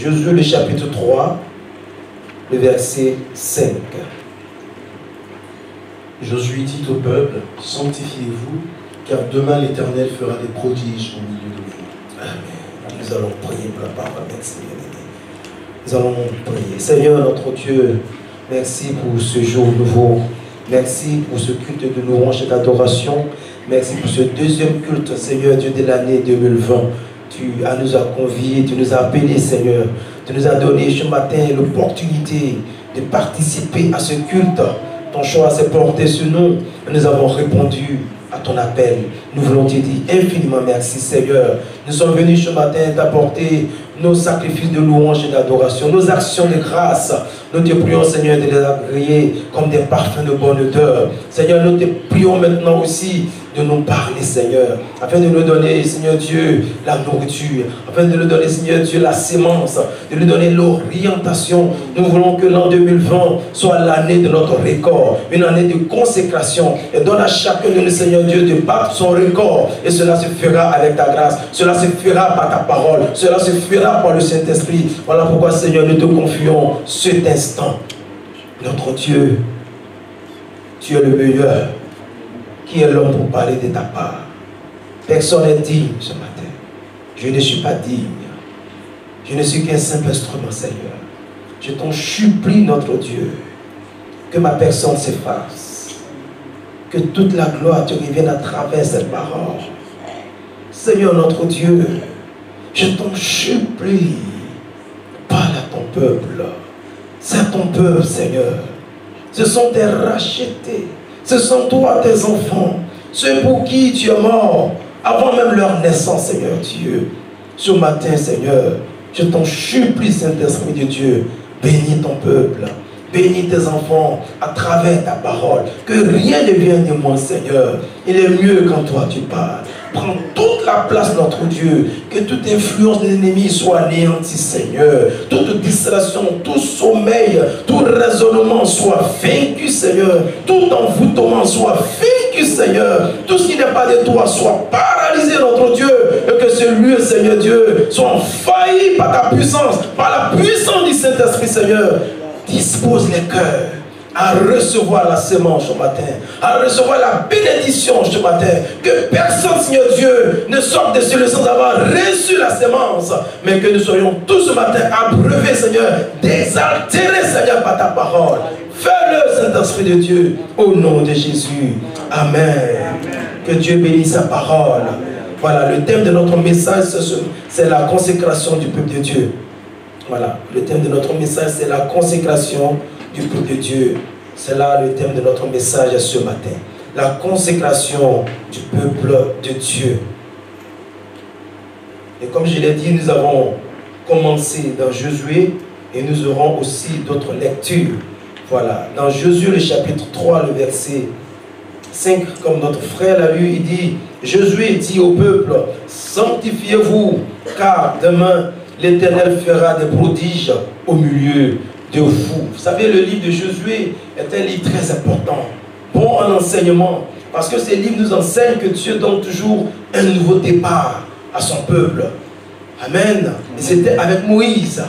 Josué le chapitre 3, le verset 5. Josué dit au peuple, sanctifiez-vous, car demain l'Éternel fera des prodiges au milieu de vous. Amen. Nous allons prier pour la parole. Merci, bien-aimé. Nous allons prier. Seigneur notre Dieu, merci pour ce jour nouveau. Merci pour ce culte de louange et d'adoration. Merci pour ce deuxième culte, Seigneur Dieu, de l'année 2020. Tu nous as conviés, tu nous as appelés, Seigneur. Tu nous as donné ce matin l'opportunité de participer à ce culte. Ton choix s'est porté sur nous. Nous avons répondu à ton appel. Nous voulons te dire infiniment merci, Seigneur. Nous sommes venus ce matin t'apporter nos sacrifices de louange et d'adoration, nos actions de grâce. Nous te prions, Seigneur, de les agréer comme des parfums de bonne odeur. Seigneur, nous te prions maintenant aussi de nous parler, Seigneur, afin de nous donner, Seigneur Dieu, la nourriture, afin de nous donner, Seigneur Dieu, la sémence, de nous donner l'orientation. Nous voulons que l'an 2020 soit l'année de notre record, une année de consécration. Et donne à chacun de nous, Seigneur Dieu, de battre son record. Et cela se fera avec ta grâce, cela se fera par ta parole, cela se fera par le Saint-Esprit. Voilà pourquoi, Seigneur, nous te confions cet instant. Notre Dieu, tu es le meilleur. Qui est l'homme pour parler de ta part? Personne n'est digne ce matin. Je ne suis pas digne. Je ne suis qu'un simple instrument, Seigneur. Je t'en supplie, notre Dieu, que ma personne s'efface. Que toute la gloire te revienne à travers cette parole. Seigneur, notre Dieu, je t'en supplie, parle à ton peuple. C'est ton peuple, Seigneur. Ce sont tes rachetés. Ce sont toi, tes enfants, ceux pour qui tu es mort, avant même leur naissance, Seigneur Dieu. Ce matin, Seigneur, je t'en supplie, Saint-Esprit de Dieu, bénis ton peuple, bénis tes enfants à travers ta parole. Que rien ne vienne de moi, Seigneur. Il est mieux quand toi tu parles. Prends toute la place, notre Dieu. Que toute influence de l'ennemi soit anéantie, Seigneur. Toute distraction, tout sommeil, tout raisonnement soit vaincu, Seigneur. Tout envoûtement soit vaincu, Seigneur. Tout ce qui n'est pas de toi soit paralysé, notre Dieu. Et que ce lieu, Seigneur Dieu, soit envahi par ta puissance, par la puissance du Saint-Esprit, Seigneur. Dispose les cœurs à recevoir la sémence ce matin, à recevoir la bénédiction ce matin. Que personne, Seigneur Dieu, ne sorte de ce lieu sans avoir reçu la sémence, mais que nous soyons tous ce matin abreuvés, Seigneur, d'exaltérer, Seigneur, par ta parole. Fais-le, Saint-Esprit de Dieu, au nom de Jésus. Amen. Que Dieu bénisse sa parole. Voilà, le thème de notre message, c'est la consécration du peuple de Dieu. Voilà, le thème de notre message, c'est la consécration du peuple de Dieu. C'est là le thème de notre message ce matin. La consécration du peuple de Dieu. Et comme je l'ai dit, nous avons commencé dans Josué et nous aurons aussi d'autres lectures. Voilà, dans Josué le chapitre 3, le verset 5, comme notre frère l'a lu, il dit, Josué dit au peuple, sanctifiez-vous, car demain, l'Éternel fera des prodiges au milieu de vous. Vous savez, le livre de Josué est un livre très important, bon en enseignement, parce que ce livre nous enseigne que Dieu donne toujours un nouveau départ à son peuple. Amen. Et c'était avec Moïse.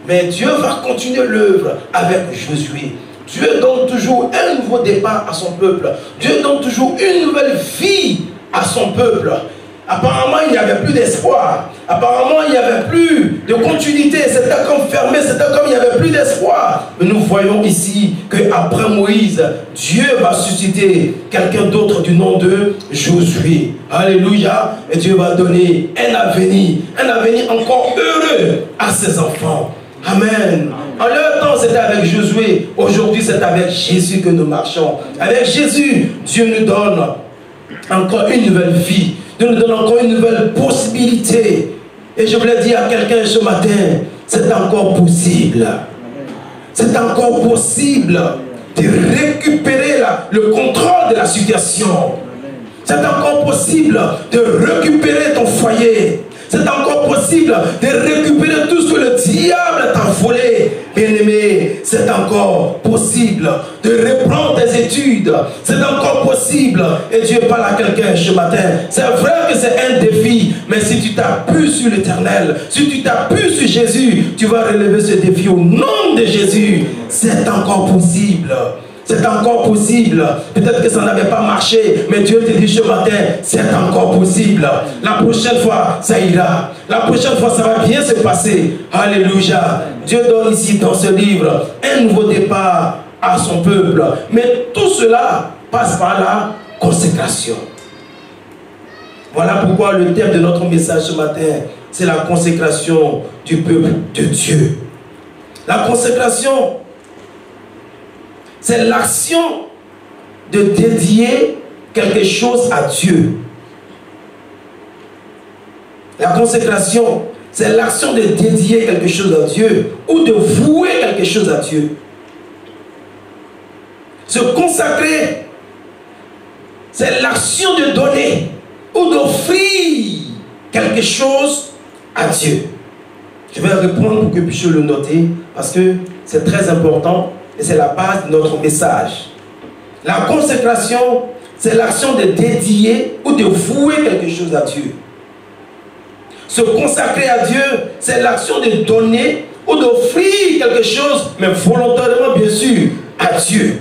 Mais Dieu va continuer l'œuvre avec Josué. Dieu donne toujours un nouveau départ à son peuple. Dieu donne toujours une nouvelle vie à son peuple. Apparemment, il n'y avait plus d'espoir. Apparemment, il n'y avait plus de continuité. C'était comme fermé, c'était comme il n'y avait plus d'espoir. Mais nous voyons ici qu'après Moïse, Dieu va susciter quelqu'un d'autre du nom de Josué. Alléluia. Et Dieu va donner un avenir encore heureux à ses enfants. Amen. En leur temps, c'était avec Josué. Aujourd'hui, c'est avec Jésus que nous marchons. Avec Jésus, Dieu nous donne encore une nouvelle vie. Dieu nous donne encore une nouvelle possibilité. Et je voulais dire à quelqu'un ce matin, c'est encore possible. C'est encore possible de récupérer le contrôle de la situation. C'est encore possible de récupérer ton foyer. C'est encore possible de récupérer tout ce que le diable t'a volé. Bien-aimé, c'est encore possible de reprendre tes études. C'est encore possible. Et Dieu parle à quelqu'un ce matin. C'est vrai que c'est un défi, mais si tu t'appuies sur l'Éternel, si tu t'appuies sur Jésus, tu vas relever ce défi au nom de Jésus. C'est encore possible. C'est encore possible. Peut-être que ça n'avait pas marché, mais Dieu te dit ce matin, c'est encore possible. La prochaine fois, ça ira. La prochaine fois, ça va bien se passer. Alléluia. Dieu donne ici dans ce livre un nouveau départ à son peuple. Mais tout cela passe par la consécration. Voilà pourquoi le thème de notre message ce matin, c'est la consécration du peuple de Dieu. La consécration, c'est l'action de dédier quelque chose à Dieu. La consécration, c'est l'action de dédier quelque chose à Dieu ou de vouer quelque chose à Dieu. Se consacrer, c'est l'action de donner ou d'offrir quelque chose à Dieu. Je vais répondre pour que vous puissiez le noter parce que c'est très important. Et c'est la base de notre message. La consécration, c'est l'action de dédier ou de vouer quelque chose à Dieu. Se consacrer à Dieu, c'est l'action de donner ou d'offrir quelque chose, mais volontairement bien sûr, à Dieu.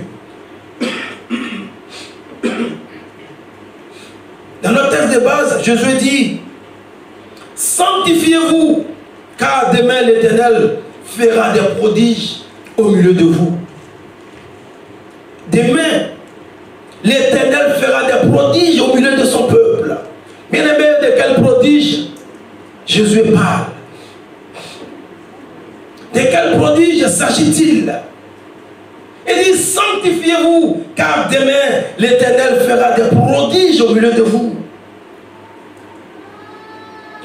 Dans notre texte de base, Jésus dit, sanctifiez-vous, car demain l'Éternel fera des prodiges au milieu de vous. Demain, l'Éternel fera des prodiges au milieu de son peuple. Bien-aimé, de quel prodige Jésus parle? De quel prodige s'agit-il? Il dit, sanctifiez-vous, car demain, l'Éternel fera des prodiges au milieu de vous.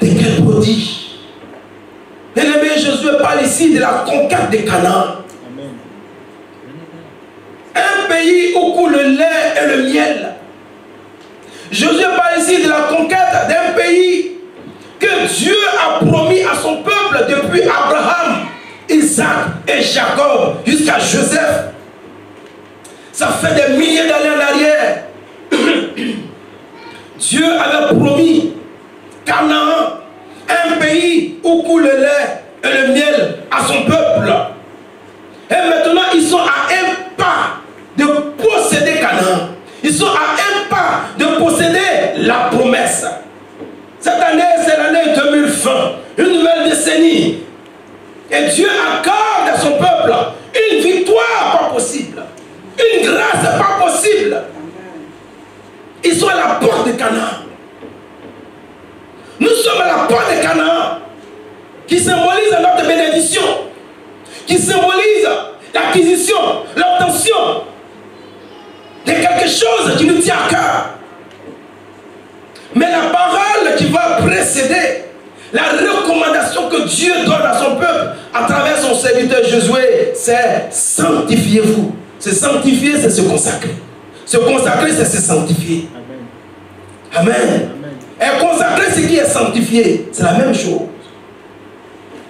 De quel prodige? Bien-aimé, Jésus parle ici de la conquête de Canaan. Un pays où coule le lait et le miel. Jésus parle ici de la conquête d'un pays que Dieu a promis à son peuple depuis Abraham, Isaac et Jacob jusqu'à Joseph. Ça fait des milliers d'années en arrière. Dieu avait promis Canaan, un pays où coule le lait et le miel à son peuple. Et maintenant, ils sont à un pas de posséder Canaan. Ils sont à un pas de posséder la promesse. Cette année, c'est l'année 2020, une nouvelle décennie. Et Dieu accorde à son peuple une victoire pas possible, une grâce pas possible. Ils sont à la porte de Canaan. Nous sommes à la porte de Canaan, qui symbolise notre bénédiction, qui symbolise l'acquisition, l'obtention de quelque chose qui nous tient à cœur. Mais la parole qui va précéder, la recommandation que Dieu donne à son peuple à travers son serviteur Josué, c'est sanctifiez-vous. Se sanctifier, c'est se consacrer. Se consacrer, c'est se sanctifier. Amen. Amen. Et consacrer ce qui est sanctifié, c'est la même chose.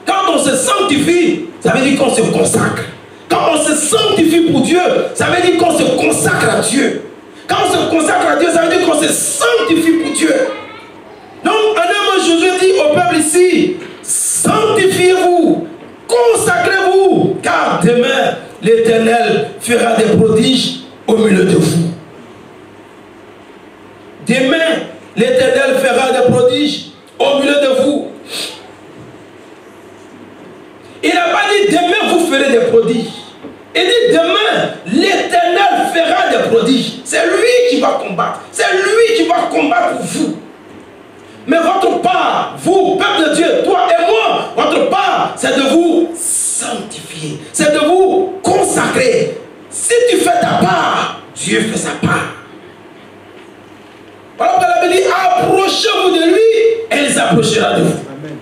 Quand on se sanctifie, ça veut dire qu'on se consacre. Quand on se sanctifie pour Dieu, ça veut dire qu'on se consacre à Dieu. Quand on se consacre à Dieu, ça veut dire qu'on se sanctifie pour Dieu. Donc, en un mot, Jésus dit au peuple ici, sanctifiez-vous, consacrez-vous, car demain, l'Éternel fera des prodiges au milieu de vous. Demain, l'Éternel fera des prodiges au milieu de vous. Il n'a pas dit demain vous ferez des prodiges. Il dit demain l'Éternel fera des prodiges. C'est lui qui va combattre. C'est lui qui va combattre pour vous. Mais votre part, vous, peuple de Dieu, toi et moi, votre part, c'est de vous sanctifier. C'est de vous consacrer. Si tu fais ta part, Dieu fait sa part. Voilà pourquoi la Bible dit approchez-vous de lui et il s'approchera de vous. Amen.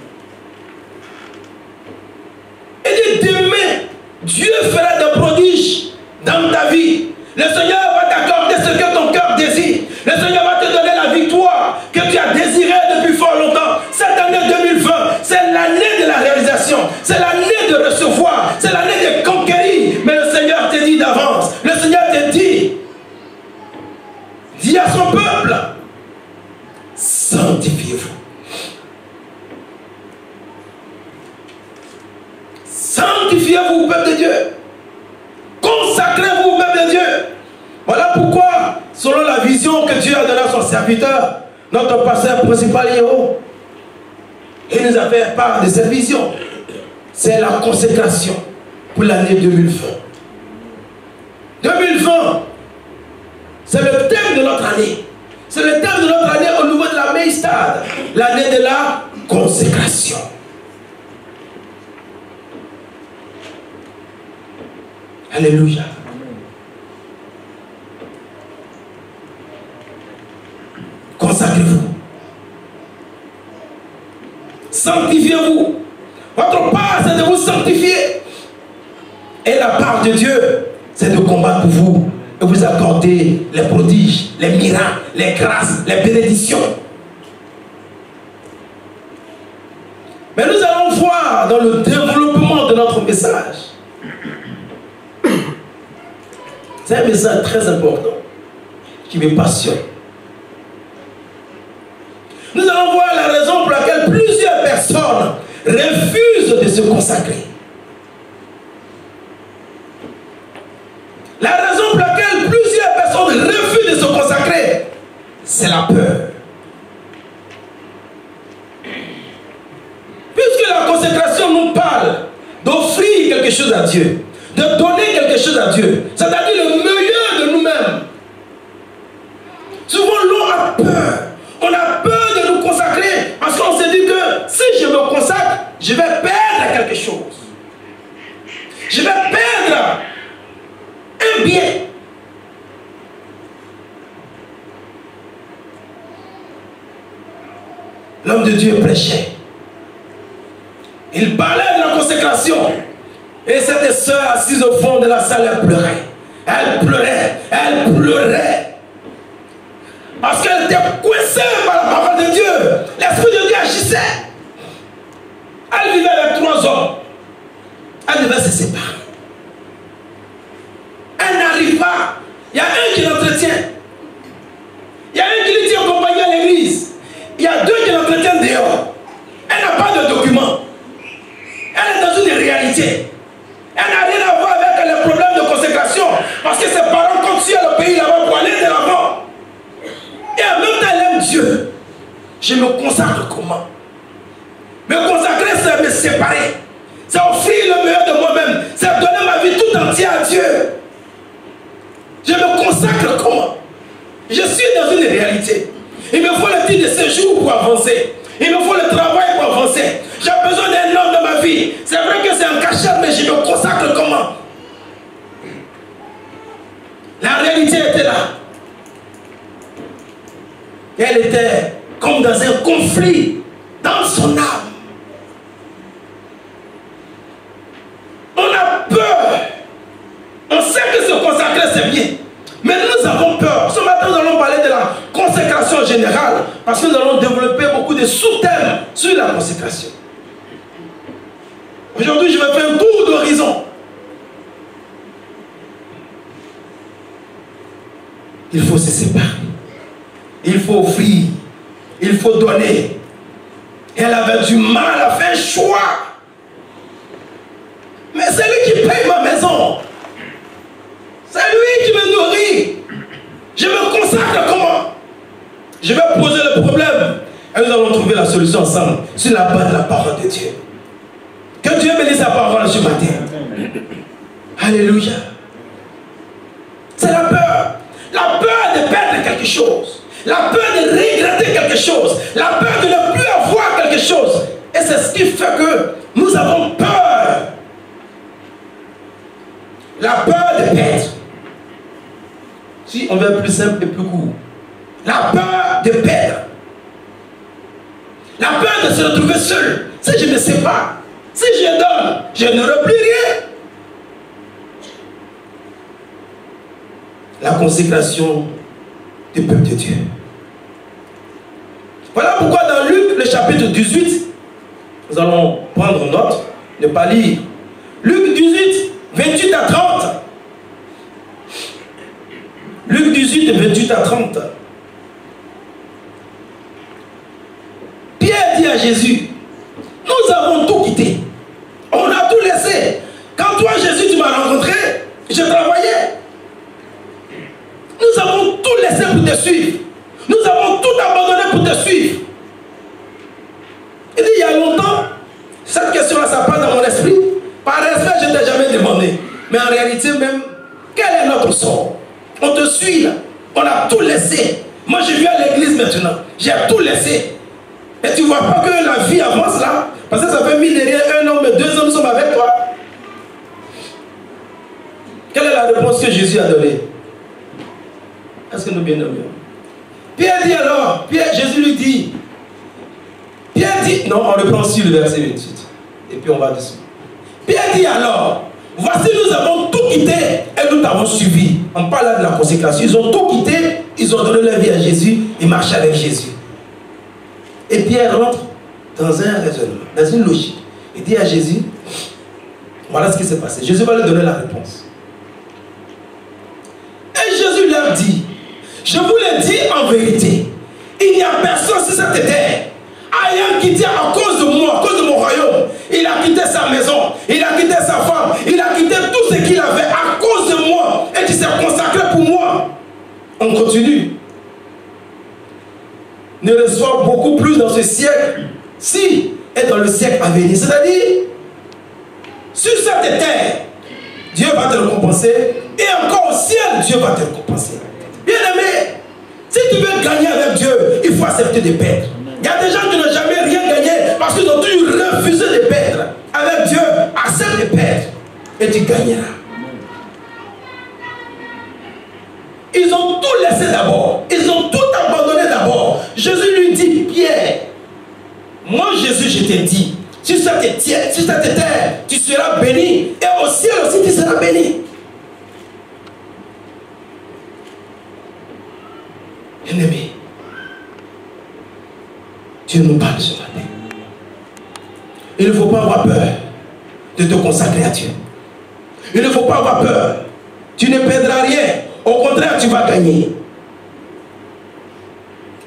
Et dit demain, Dieu fera des prodiges dans ta vie. Le Seigneur va t'accorder ce que ton cœur désire. Le Seigneur va te donner la victoire que tu as désirée depuis fort longtemps. Cette année 2020, c'est l'année de la réalisation. C'est l'année de recevoir. C'est l'année de conquérir. Mais Sanctifiez-vous, peuple de Dieu. Consacrez-vous au peuple de Dieu. Voilà pourquoi, selon la vision que Dieu a donnée à son serviteur, notre pasteur principal Yého, il nous a fait part de cette vision. C'est la consécration pour l'année 2020. 2020, c'est le thème de notre année. C'est le thème de notre année au niveau de la Meistad, l'année de la consécration. Alléluia. Consacrez-vous. Sanctifiez-vous. Votre part, c'est de vous sanctifier. Et la part de Dieu, c'est de combattre pour vous et vous accorder les prodiges, les miracles, les grâces, les bénédictions. Mais nous allons voir dans le développement de notre message. C'est un message très important qui me passionne. Nous allons voir la raison pour laquelle plusieurs personnes refusent de se consacrer. La raison pour laquelle plusieurs personnes refusent de se consacrer, c'est la peur. Puisque la consécration nous parle d'offrir quelque chose à Dieu, de donner quelque chose à Dieu, c'est-à-dire le meilleur de nous-mêmes. Souvent l'on a peur. On a peur de nous consacrer parce qu'on se dit que si je me consacre, je vais perdre quelque chose. Je vais perdre un bien. L'homme de Dieu prêchait. Il parlait de la consécration. Et cette sœur assise au fond de la salle, elle pleurait. Elle pleurait. Elle pleurait. Parce qu'elle était coincée par la parole de Dieu. L'Esprit de Dieu agissait. Elle vivait avec 3 hommes. Elle devait se séparer. Elle n'arrive pas. Il y a un qui l'entretient. Il y a un qui lui tient accompagné à l'église. Il y a 2 qui l'entretiennent dehors. Elle n'a pas de document. Elle est dans une réalité. Elle n'a rien à voir avec les problèmes de consécration. Parce que ses parents comptent sur le pays là-bas pour aller de l'avant. Et en même temps, elle aime Dieu. Je me consacre comment? Me consacrer, c'est me séparer. C'est offrir le meilleur de moi-même. C'est donner ma vie tout entière à Dieu. Je me consacre comment? Je suis dans une réalité. Il me faut le titre de séjour pour avancer. Il me faut le travail pour avancer. J'ai besoin d'un homme dans ma vie. C'est vrai que c'est un cachet, mais je me consacre comment? La réalité était là. Elle était comme dans un conflit dans son âme. On a peur. On sait que se consacrer c'est bien. Mais nous avons peur. Ce matin nous allons parler de la consécration générale. Parce que nous allons développer beaucoup de sous-thèmes sur la consécration. Aujourd'hui je vais faire un tour d'horizon. Il faut se séparer. Il faut offrir, il faut donner. Elle avait du mal à faire un choix. Mais c'est lui qui paye ma maison. C'est lui qui me nourrit. Je me consacre comment? Je vais poser le problème. Et nous allons trouver la solution ensemble sur la base de la parole de Dieu. Que Dieu bénisse sa parole ce matin. Alléluia. C'est la peur. La peur de perdre quelque chose. La peur de regretter quelque chose. La peur de ne plus avoir quelque chose. Et c'est ce qui fait que nous avons peur. La peur de perdre. Si on veut plus simple et plus court. La peur de perdre. La peur de se retrouver seul. Si je ne sais pas. Si je donne, je n'aurai plus rien. La consécration du peuple de Dieu. Voilà pourquoi dans Luc, le chapitre 18, nous allons prendre note, ne pas lire. Luc 18, 28 à 30. Luc 18, 28 à 30. Pierre dit à Jésus, nous avons tout quitté. On a tout laissé. suivre. Nous avons tout abandonné pour te suivre. Il dit, il y a longtemps, cette question-là, ça passe dans mon esprit. Par respect, je ne t'ai jamais demandé. Mais en réalité même, quel est notre sort? On te suit là. On a tout laissé. Moi, je viens à l'église maintenant. J'ai tout laissé. Et tu ne vois pas que la vie avance là? Parce que ça fait 1000 derrière 1 an, mais 2 ans, nous sommes avec toi. Quelle est la réponse que Jésus a donnée? Est-ce que nous bien nommons? Pierre dit alors, Jésus lui dit, Pierre dit, non, on reprend aussi le verset 28. Et puis on va dessus. Pierre dit alors, voici nous avons tout quitté et nous t'avons suivi. On parle là de la consécration. Ils ont tout quitté, ils ont donné leur vie à Jésus, ils marchent avec Jésus. Et Pierre rentre dans un raisonnement, dans une logique. Il dit à Jésus, voilà ce qui s'est passé. Jésus va lui donner la réponse. Et Jésus leur dit, je vous le dis en vérité, il n'y a personne sur cette terre ayant quitté à cause de moi, à cause de mon royaume. Il a quitté sa maison, il a quitté sa femme, il a quitté tout ce qu'il avait à cause de moi et qui s'est consacré pour moi. On continue. Ne reçoit beaucoup plus dans ce siècle-ci et dans le siècle à venir. C'est-à-dire, sur cette terre, Dieu va te récompenser et encore au ciel, Dieu va te récompenser. Bien aimé, si tu veux gagner avec Dieu, il faut accepter de perdre. Il y a des gens qui n'ont jamais rien gagné parce qu'ils ont toujours refusé de perdre. Avec Dieu, accepte de perdre et tu gagneras. Ils ont tout laissé d'abord. Ils ont tout abandonné d'abord. Jésus lui dit, Pierre, moi Jésus, je t'ai dit, sur cette terre, tu seras béni et au ciel aussi tu seras béni. Bien-aimé, Dieu nous parle ce matin. Il ne faut pas avoir peur de te consacrer à Dieu. Il ne faut pas avoir peur. Tu ne perdras rien. Au contraire, tu vas gagner.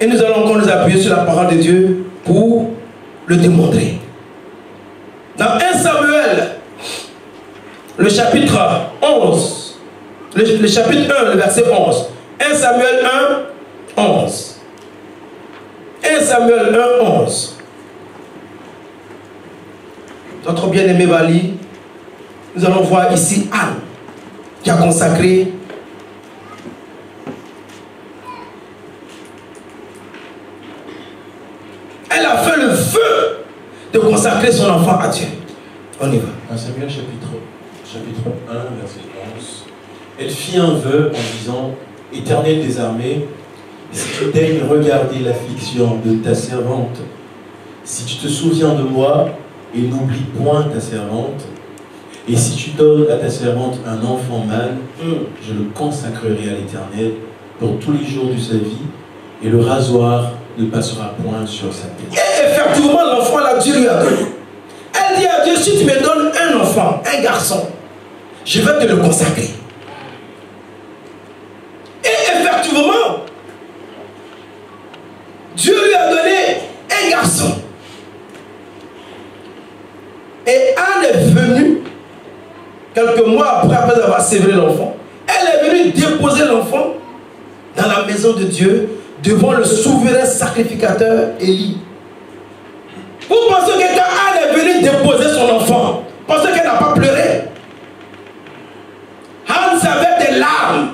Et nous allons encore nous appuyer sur la parole de Dieu pour le démontrer. Dans 1 Samuel, le chapitre 11, le chapitre 1, le verset 11. 1 Samuel 1, 11. 1 Samuel 1, 11. Notre bien-aimé Bali, nous allons voir ici Anne, qui a consacré elle a fait le feu de consacrer son enfant à Dieu. On y va. 1 Samuel chapitre 1, verset 11. Elle fit un vœu en disant, Éternel des armées, si tu daignes regarder l'affliction de ta servante, si tu te souviens de moi et n'oublie point ta servante, et si tu donnes à ta servante un enfant mâle, je le consacrerai à l'Éternel pour tous les jours de sa vie, et le rasoir ne passera point sur sa tête. Et effectivement, l'enfant là, Dieu lui a donné. Elle dit à Dieu, si tu me donnes un enfant, un garçon, je vais te le consacrer. Et effectivement, Dieu lui a donné un garçon. Et Anne est venue, quelques mois après avoir sévré l'enfant, elle est venue déposer l'enfant dans la maison de Dieu, devant le souverain sacrificateur Élie. Vous pensez que quand Anne est venue déposer son enfant, pensez qu'elle n'a pas pleuré? Anne avait des larmes.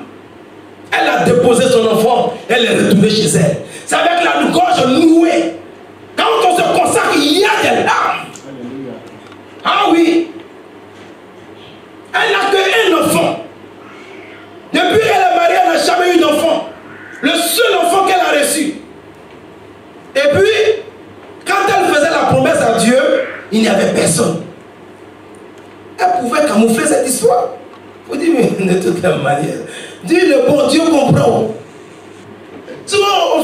Elle a déposé son enfant, elle est retournée chez elle. C'est avec la gorge nouée. Quand on se consacre, il y a des larmes. Ah oui. Elle n'a qu'un enfant. Depuis qu'elle est mariée, elle n'a jamais eu d'enfant. Le seul enfant qu'elle a reçu. Et puis, quand elle faisait la promesse à Dieu, il n'y avait personne. Elle pouvait camoufler cette histoire. Vous dites, mais de toute la manière, Dieu le bon Dieu comprend. Souvent, on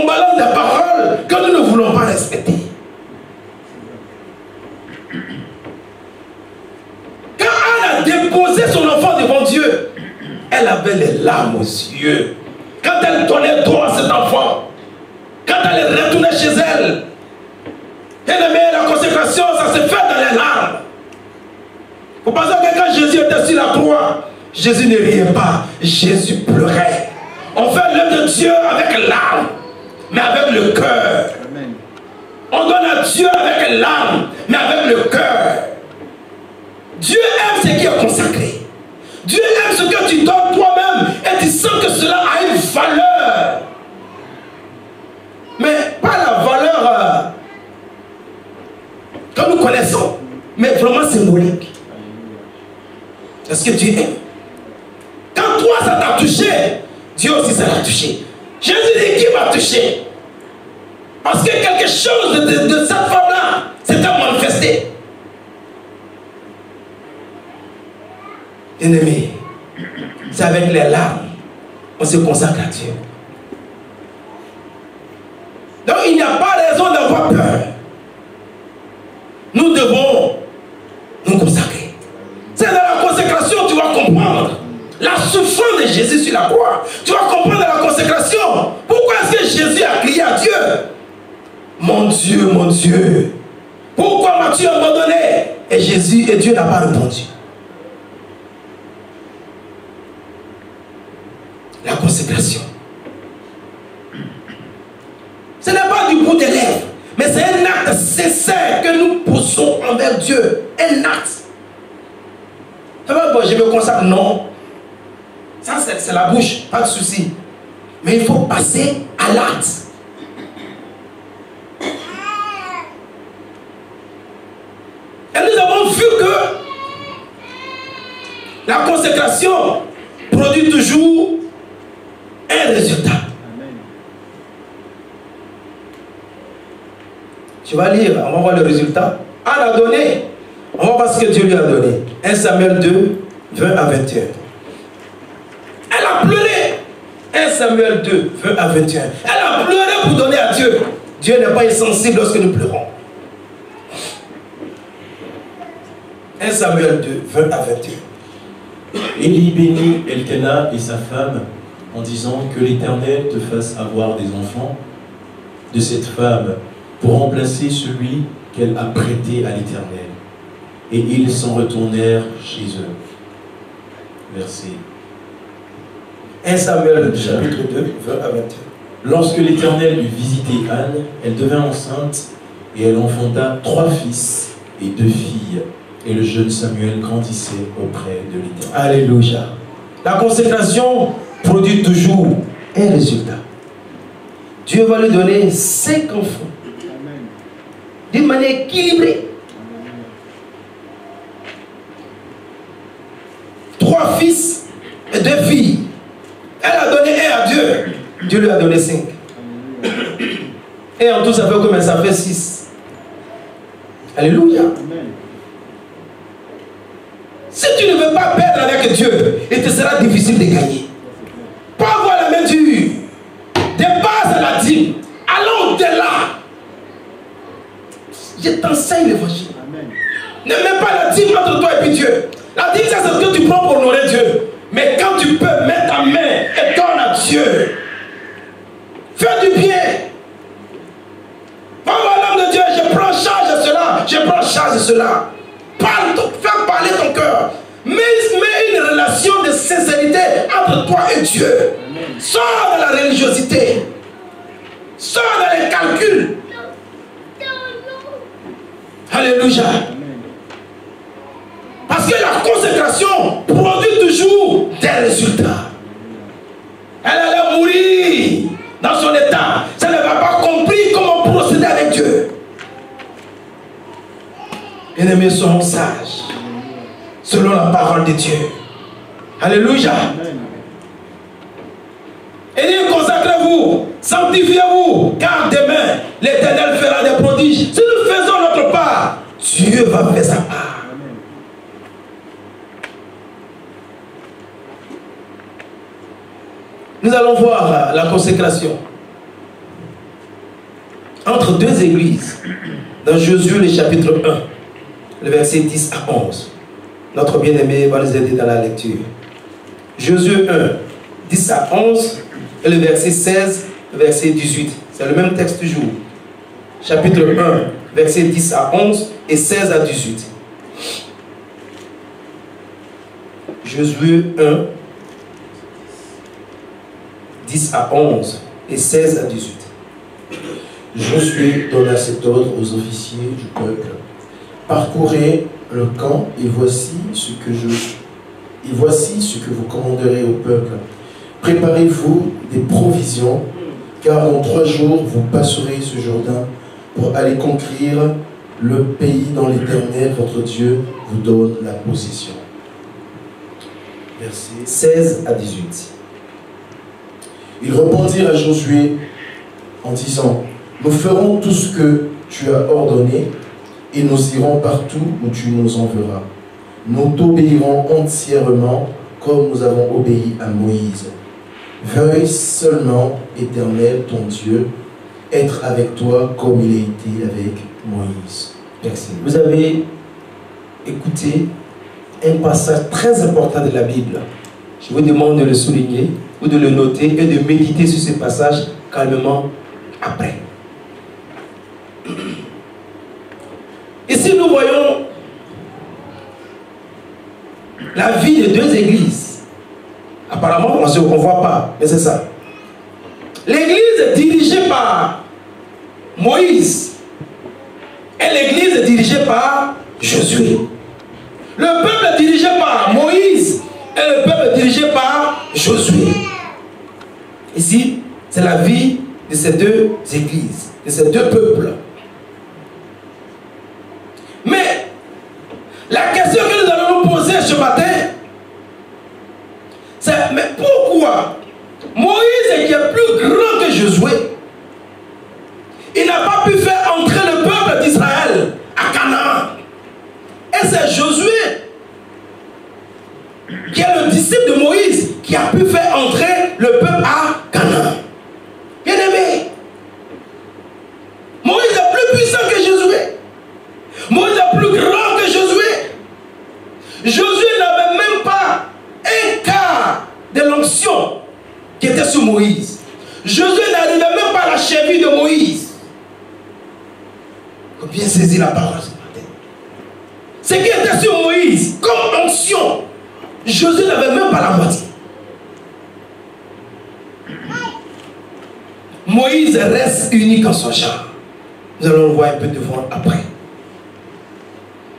balance des paroles que nous ne voulons pas respecter. Quand Anne a déposé son enfant devant Dieu, elle avait les larmes aux yeux. Quand elle donnait droit à cet enfant, quand elle est retournée chez elle, la consécration, ça se fait dans les larmes. Vous pensez que quand Jésus était sur la croix, Jésus ne riait pas, Jésus pleurait. On fait l'œuvre de Dieu avec l'âme, mais avec le cœur. On donne à Dieu avec l'âme, mais avec le cœur. Dieu aime ce qui est consacré. Dieu aime ce que tu donnes toi-même et tu sens que cela a une valeur. Mais pas la valeur que nous connaissons, mais vraiment symbolique. Est-ce que Dieu aime? Quand toi ça t'a touché, Dieu aussi ça l'a touché. Jésus dit qui m'a touché? Parce que quelque chose de cette femme-là s'était manifesté. Bien-aimé, c'est avec les larmes on se consacre à Dieu. Donc il n'y a pas raison d'avoir peur. Nous devons nous consacrer. C'est dans la consécration que tu vas comprendre la souffrance de Jésus sur la croix. Tu vas comprendre la consécration. Pourquoi est-ce que Jésus a crié à Dieu? Mon Dieu, pourquoi m'as-tu abandonné? Et Jésus et Dieu n'a pas répondu. La consécration. Ce n'est pas du bout des lèvres, mais c'est un acte sincère que nous posons envers Dieu. Un acte. Ça va, bon, je me consacre, non. Ça, c'est la bouche, pas de souci. Mais il faut passer à l'acte. Et nous avons vu que la consécration produit toujours un résultat. Tu vas lire, on va voir le résultat. Anne a donné. On va voir ce que Dieu lui a donné. 1 Samuel 2, 20 à 21. Elle a pleuré. 1 Samuel 2, 20 à 21. Elle a pleuré pour donner à Dieu. Dieu n'est pas insensible lorsque nous pleurons. 1 Samuel 2, 20 à 21. Élie bénit Elkana et sa femme en disant que l'Éternel te fasse avoir des enfants de cette femme pour remplacer celui qu'elle a prêté à l'Éternel. Et ils s'en retournèrent chez eux. Verset 1 Samuel chapitre 2, 20 à 21. Lorsque l'Éternel eut visité Anne, elle devint enceinte et elle enfanta 3 fils et 2 filles. Et le jeune Samuel grandissait auprès de l'Éternel. Alléluia. La consécration produit toujours un résultat. Dieu va lui donner 5 enfants. D'une manière équilibrée. 3 fils et 2 filles. Elle a donné 1 à Dieu. Dieu lui a donné 5. Et en tout, ça fait combien? Ça fait 6. Alléluia. Si tu ne veux pas perdre avec Dieu, il te sera difficile de gagner. Pas avoir la main dure. Dépasse la dîme. Allons au-delà. Je t'enseigne l'évangile. Ne mets pas la dîme entre toi et puis Dieu. La dîme, c'est ce que tu prends pour honorer Dieu. Mais quand tu peux mettre ta main et donne à Dieu, fais du bien. Va voir l'homme de Dieu, je prends charge de cela, je prends charge de cela. Parle, fais parler ton cœur. Mets une relation de sincérité entre toi et Dieu. Sors de la religiosité. Sors dans les calculs. Alléluia. Parce que la consécration produit toujours des résultats. Elle allait mourir dans son état. Ça ne va pas compris comment procéder avec Dieu. Bien-aimés, soyons sages selon la parole de Dieu. Alléluia. Et dit, consacrez-vous, sanctifiez-vous, car demain l'Éternel fera des prodiges. Si nous faisons notre part, Dieu va faire sa part. Nous allons voir la consécration entre 2 églises dans Josué le chapitre 1, le verset 10 à 11. Notre bien-aimé va nous aider dans la lecture. Josué 1, 10 à 11 et le verset 16, verset 18. C'est le même texte toujours. Chapitre 1, verset 10 à 11 et 16 à 18. Josué 1, 10 à 11 et 16 à 18. Josué donna cet ordre aux officiers du peuple. Parcourez le camp et voici ce que vous commanderez au peuple. Préparez-vous des provisions, car en 3 jours vous passerez ce Jourdain pour aller conquérir le pays dont l'Éternel, votre Dieu, vous donne la possession. Versets 16 à 18. Ils répondirent à Josué en disant, nous ferons tout ce que tu as ordonné et nous irons partout où tu nous enverras. Nous t'obéirons entièrement comme nous avons obéi à Moïse. Veuille seulement, Éternel, ton Dieu, être avec toi comme il a été avec Moïse. Merci. Vous avez écouté un passage très important de la Bible. Je vous demande de le souligner ou de le noter et de méditer sur ce passage calmement après. Ici, nous voyons la vie de 2 églises. Apparemment, on ne voit pas, mais c'est ça. L'église dirigée par Moïse et l'église dirigée par Josué. Le peuple dirigé par Moïse et le peuple dirigé par Josué. Ici, c'est la vie de ces 2 églises, de ces 2 peuples. Mais la question que nous allons nous poser ce matin, c'est mais pourquoi Moïse, qui est plus grand que Josué, il n'a pas pu faire entrer le peuple d'Israël à Canaan? Et c'est Josué, qui est le disciple de Moïse, qui a pu faire entrer le peuple à Canaan. Bien aimé, Moïse est plus puissant que Josué. Moïse est plus grand que Josué. Josué n'avait même pas un quart de l'onction qui était sur Moïse. Josué n'arrivait même pas à la cheville de Moïse. Il faut bien saisir la parole ce matin. Ce qui était sur Moïse comme onction, Josué n'avait même pas la moitié. Moïse reste unique en son genre. Nous allons le voir un peu devant après.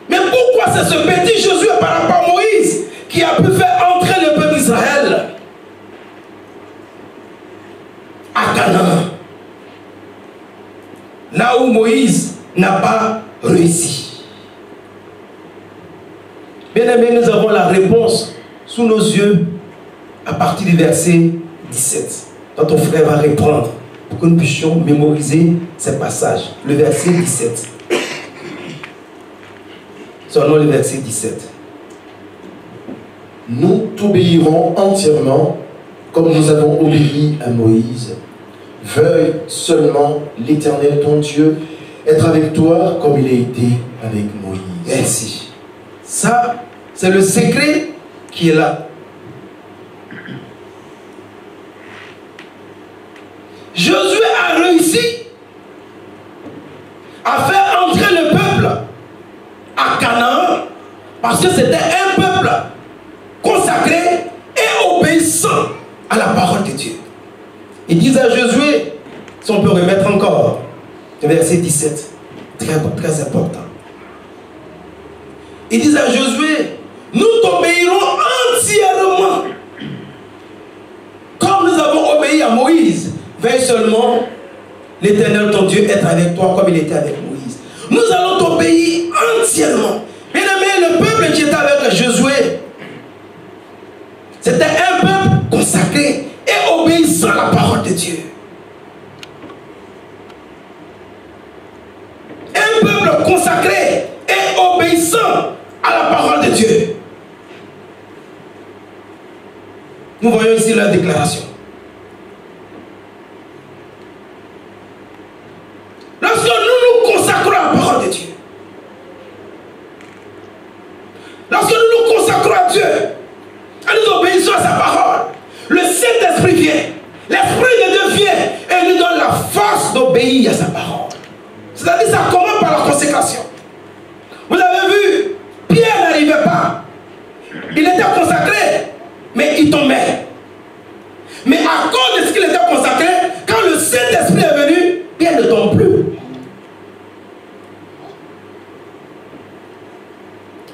Mais pourquoi c'est ce petit Josué par rapport à Moïse qui a pu faire entrer le peuple d'Israël à Canaan, là où Moïse n'a pas réussi? Bien aimés, nous avons la réponse sous nos yeux à partir du verset 17. Quand ton frère va reprendre pour que nous puissions mémoriser ces passages. Le verset 17. Seulement le verset 17. Nous t'obéirons entièrement comme nous avons obéi à Moïse. Veuille seulement l'Éternel ton Dieu être avec toi comme il a été avec Moïse. Merci. Ça, c'est le secret qui est là. Josué a réussi à faire entrer le peuple à Canaan parce que c'était un peuple consacré et obéissant à la parole de Dieu. Il disait à Josué, si on peut remettre encore, le verset 17, très important. Il disait à Josué, nous t'obéirons entièrement comme nous avons obéi à Moïse. Veille seulement l'Éternel ton Dieu être avec toi comme il était avec Moïse. Nous allons t'obéir entièrement. Bien aimé, le peuple qui était avec Josué, c'était un peuple consacré et obéissant à la parole de Dieu. Un peuple consacré et obéissant à la parole de Dieu. Nous voyons ici leur déclaration. Lorsque nous nous consacrons à la parole de Dieu, lorsque nous nous consacrons à Dieu, et nous obéissons à sa parole, le Saint-Esprit vient, l'Esprit de Dieu vient et nous donne la force d'obéir à sa parole. C'est-à-dire ça commence par la consécration. Vous avez vu, Pierre n'arrivait pas. Il était consacré, mais il tombait. Mais à cause de ce qu'il était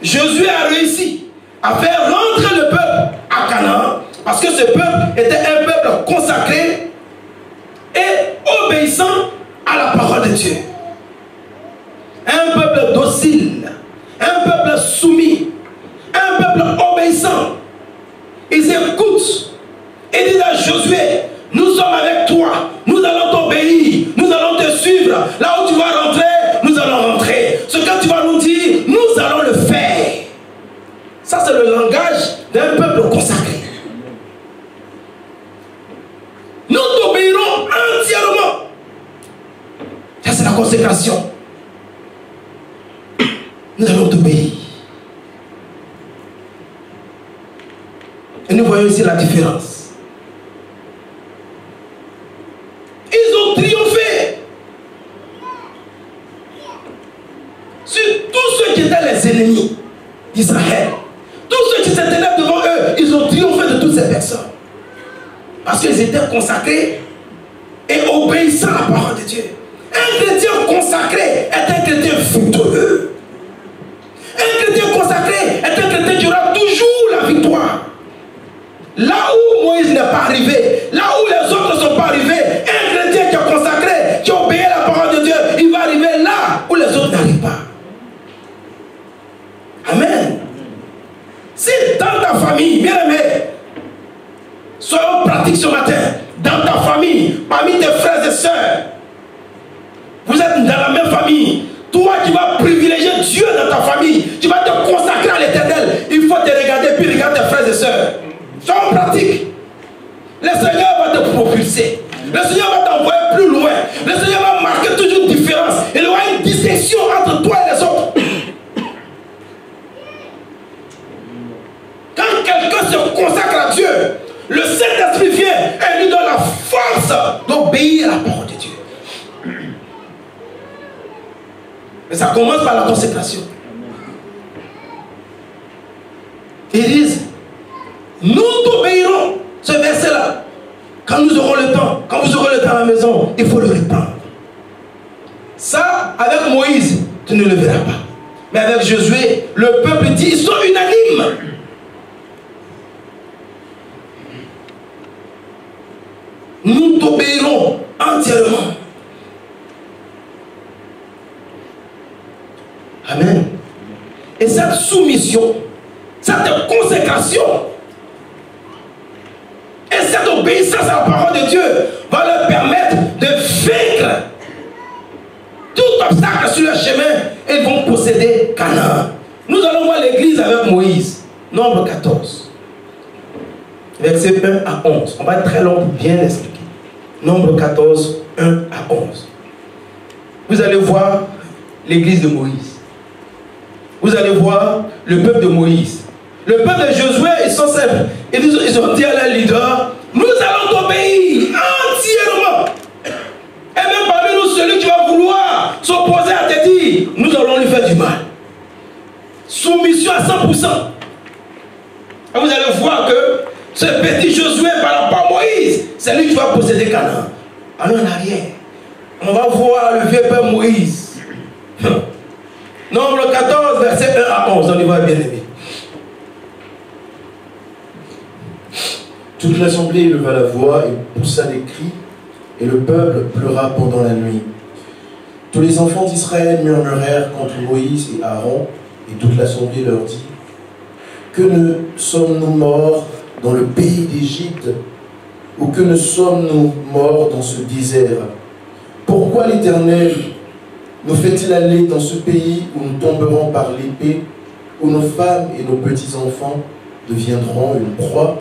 Josué a réussi à faire rentrer le peuple à Canaan, parce que ce peuple était un peuple consacré et obéissant à la parole de Dieu. Un peuple docile, un peuple soumis, un peuple obéissant. Ils écoutent et disent à Josué, nous sommes avec toi, nous allons t'obéir, nous allons te suivre. Là où tu vas rentrer, nous allons rentrer. Ce que tu vas nous dire, nous allons le faire. Ça, c'est le langage d'un peuple consacré. Nous t'obéirons entièrement. Ça, c'est la consécration. Nous allons t'obéir. Et nous voyons ici la différence. Ils ont triomphé sur tous ceux qui étaient les ennemis d'Israël. Tous ceux qui se tenaient devant eux, ils ont triomphé de toutes ces personnes. Parce qu'ils étaient consacrés et obéissants à la parole de Dieu. Un chrétien consacré est un chrétien victorieux. Un chrétien consacré est un chrétien qui aura toujours la victoire. Là où Moïse n'est pas arrivé, là où les autres ne sont pas arrivés, un chrétien qui est consacré, qui obéit à la parole de Dieu, il va arriver là où les autres n'arrivent pas. Amen. Si dans ta famille, bien aimé, soyons pratiques ce matin, dans ta famille, parmi tes frères et sœurs, vous êtes dans la même famille, toi qui vas privilégier Dieu dans ta famille, tu vas te consacrer à l'Éternel, il faut te regarder puis regarder tes frères et sœurs. Soyons pratiques. Le Seigneur va te propulser. Le Seigneur va t'envoyer plus loin. Le Seigneur va marquer toujours une différence. Il y aura une distinction entre toi et les autres. Quand quelqu'un se consacre à Dieu, le Saint-Esprit vient et lui donne la force d'obéir à la parole de Dieu. Mais ça commence par la consécration. Ils disent, nous t'obéirons. Ce verset-là, quand nous aurons le temps, quand vous aurez le temps à la maison, il faut le reprendre. Ça, avec Moïse, tu ne le verras pas. Mais avec Josué, le peuple dit, ils sont unanimes. Nous t'obéirons entièrement. Amen. Et cette soumission, cette consécration et cette obéissance à la parole de Dieu va leur permettre de vaincre tout obstacle sur leur chemin et ils vont posséder Canaan. Nous allons voir l'église avec Moïse. Nombre 14. Versets 1 à 11. On va être très long pour bien l'expliquer. Nombre 14, 1 à 11. Vous allez voir l'église de Moïse. Vous allez voir le peuple de Moïse. Le peuple de Josué, ils sont simples. Ils ont dit à leur leader, nous allons t'obéir entièrement. Et même parmi nous, celui qui va vouloir s'opposer à te dire, nous allons lui faire du mal. Soumission à 100%. Et vous allez voir que ce petit Josué par rapport à Moïse, c'est lui qui va posséder Canaan. Allons en arrière. On va voir le vieux père Moïse. Nombre 14, verset 1 à 11. On y va, bien aimé. Toute l'assemblée leva la voix et poussa des cris, et le peuple pleura pendant la nuit. Tous les enfants d'Israël murmurèrent contre Moïse et Aaron, et toute l'assemblée leur dit, que ne sommes-nous morts dans le pays d'Égypte, ou que ne sommes-nous morts dans ce désert? Pourquoi l'Éternel nous fait-il aller dans ce pays où nous tomberons par l'épée, où nos femmes et nos petits-enfants deviendront une proie?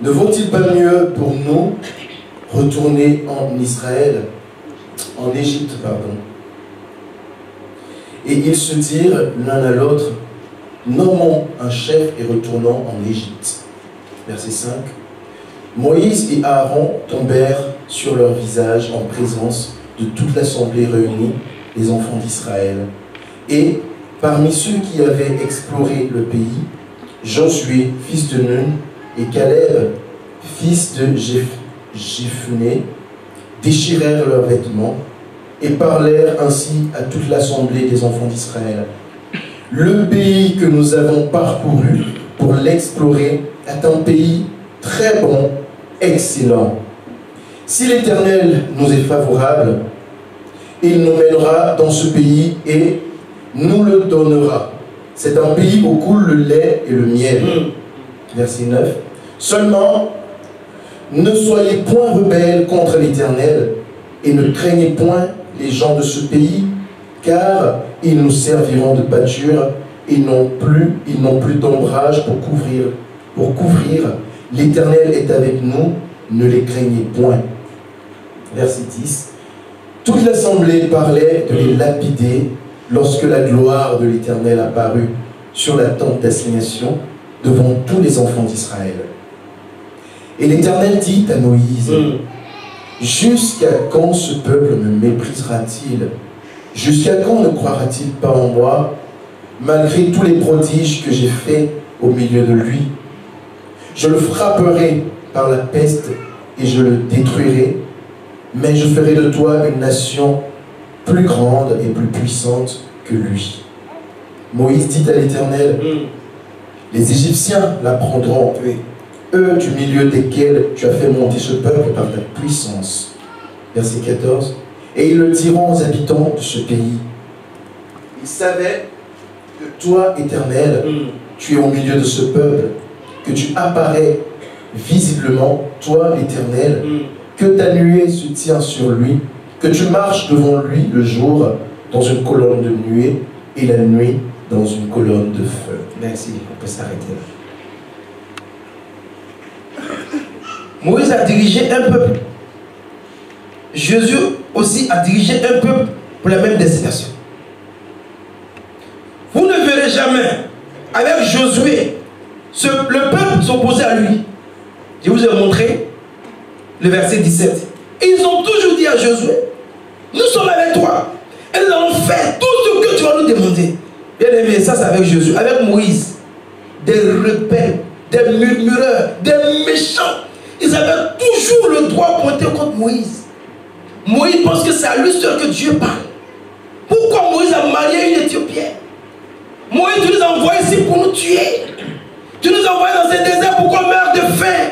Ne vaut-il pas mieux pour nous retourner en Israël, en Égypte, pardon? Et ils se dirent l'un à l'autre, nommons un chef et retournons en Égypte. Verset 5. Moïse et Aaron tombèrent sur leur visage en présence de toute l'assemblée réunie, les enfants d'Israël. Et parmi ceux qui avaient exploré le pays, Josué, fils de Nun, et Caleb, fils de Jephunné, déchirèrent leurs vêtements et parlèrent ainsi à toute l'assemblée des enfants d'Israël. Le pays que nous avons parcouru pour l'explorer est un pays très bon, excellent. Si l'Éternel nous est favorable, il nous mènera dans ce pays et nous le donnera. C'est un pays où coule le lait et le miel. Verset 9. Seulement, ne soyez point rebelles contre l'Éternel et ne craignez point les gens de ce pays, car ils nous serviront de pâture, ils n'ont plus d'ombrage pour couvrir. L'Éternel est avec nous, ne les craignez point. Verset 10. Toute l'assemblée parlait de les lapider lorsque la gloire de l'Éternel apparut sur la tente d'assignation devant tous les enfants d'Israël. Et l'Éternel dit à Moïse, jusqu'à quand ce peuple me méprisera-t-il? Jusqu'à quand ne croira-t-il pas en moi, malgré tous les prodiges que j'ai faits au milieu de lui? Je le frapperai par la peste et je le détruirai, mais je ferai de toi une nation plus grande et plus puissante que lui. Moïse dit à l'Éternel, les Égyptiens la prendront, eux du milieu desquels tu as fait monter ce peuple par ta puissance. Verset 14. Et ils le diront aux habitants de ce pays. Ils savaient que toi, Éternel, tu es au milieu de ce peuple, que tu apparais visiblement, toi, l'Éternel, que ta nuée se tient sur lui, que tu marches devant lui le jour dans une colonne de nuée et la nuit dans une colonne de feu. Merci, on peut s'arrêter là. Moïse a dirigé un peuple. Jésus aussi a dirigé un peuple pour la même destination. Vous ne verrez jamais avec Josué le peuple s'opposer à lui. Je vous ai montré le verset 17. Ils ont toujours dit à Josué, nous sommes avec toi et nous allons faire tout ce que tu vas nous demander. Bien aimé, ça c'est avec Jésus. Avec Moïse, des rebelles, des murmureurs, des méchants, ils avaient toujours le droit pointé contre Moïse. Moïse pense que c'est à lui seul que Dieu parle. Pourquoi Moïse a marié une Éthiopienne? Moïse, tu nous as envoyés ici pour nous tuer. Tu nous as envoyés dans ce désert pour qu'on meure de faim.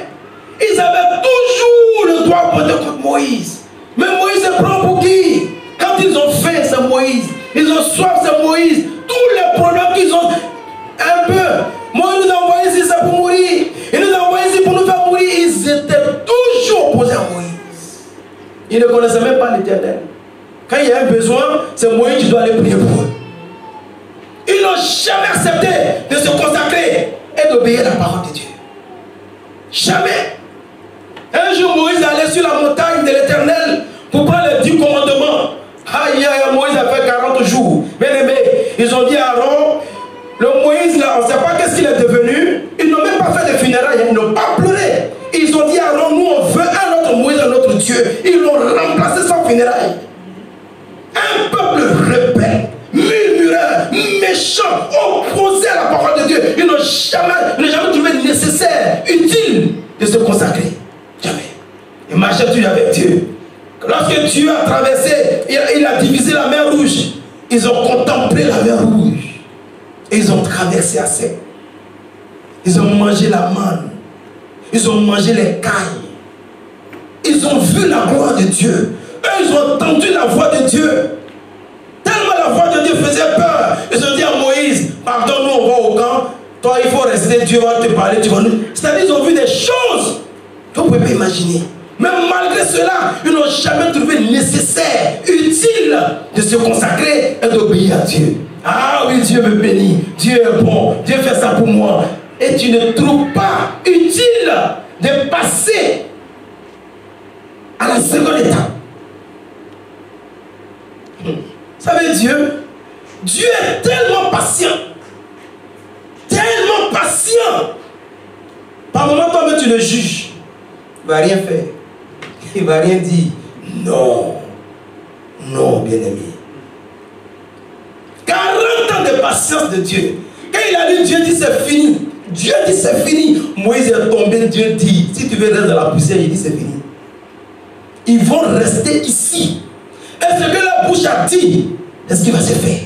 Ils avaient toujours le droit pointé contre Moïse. Mais Moïse se prend pour qui? Quand ils ont faim, c'est Moïse. Ils ont soif, c'est Moïse. Tous les problèmes qu'ils ont, un peu. Moïse nous a envoyés ici, c'est pour mourir. Il nous a envoyés ici pour nous faire mourir. Ils étaient toujours opposés à Moïse. Ils ne connaissaient même pas l'Éternel. Quand il y a un besoin, c'est Moïse qui doit aller prier pour eux. Ils n'ont jamais accepté de se consacrer et d'obéir à la parole de Dieu. Jamais. Un jour, Moïse allait sur la montagne de l'Éternel pour prendre les 10 commandements. Aïe, aïe, Moïse a fait 40 jours. Bien aimé, ils ont dit à Aaron, le Moïse là, on ne sait pas qu'est-ce qu'il est devenu. Ils n'ont même pas fait de funérailles, ils n'ont pas pleuré. Ils ont dit à Aaron, nous on veut un autre Moïse, un autre Dieu. Ils l'ont remplacé sans funérailles. Un peuple rebelle, murmureur, méchant, opposé à la parole de Dieu. Ils n'ont jamais trouvé nécessaire, utile de se consacrer. Jamais. Ils marchaient toujours avec Dieu. Lorsque Dieu a traversé, il a divisé la mer Rouge. Ils ont contemplé la mer Rouge. Et ils ont traversé à sec. Ils ont mangé la manne. Ils ont mangé les cailles. Ils ont vu la gloire de Dieu. Eux, ils ont entendu la voix de Dieu. Tellement la voix de Dieu faisait peur. Ils ont dit à Moïse, pardon, nous on va au camp. Toi, il faut rester, Dieu va te parler, tu vas nous... C'est-à-dire, ils ont vu des choses que vous ne pouvez pas imaginer. Mais malgré cela, ils n'ont jamais trouvé nécessaire, utile de se consacrer et d'obéir à Dieu. Ah oui, Dieu me bénit, Dieu est bon, Dieu fait ça pour moi. Et tu ne trouves pas utile de passer à la seconde étape. Vous savez, Dieu est tellement patient. Tellement patient. Par moment, toi-même, tu le juges. Il ne va rien faire. Il ne va rien dire. Non. Non, bien-aimé. 40 ans de patience de Dieu. Quand il a dit, Dieu dit c'est fini. Dieu dit c'est fini. Moïse est tombé, Dieu dit, si tu veux rester dans la poussière, il dit c'est fini. Ils vont rester ici. Et ce que la bouche a dit, est-ce qu'il va se faire?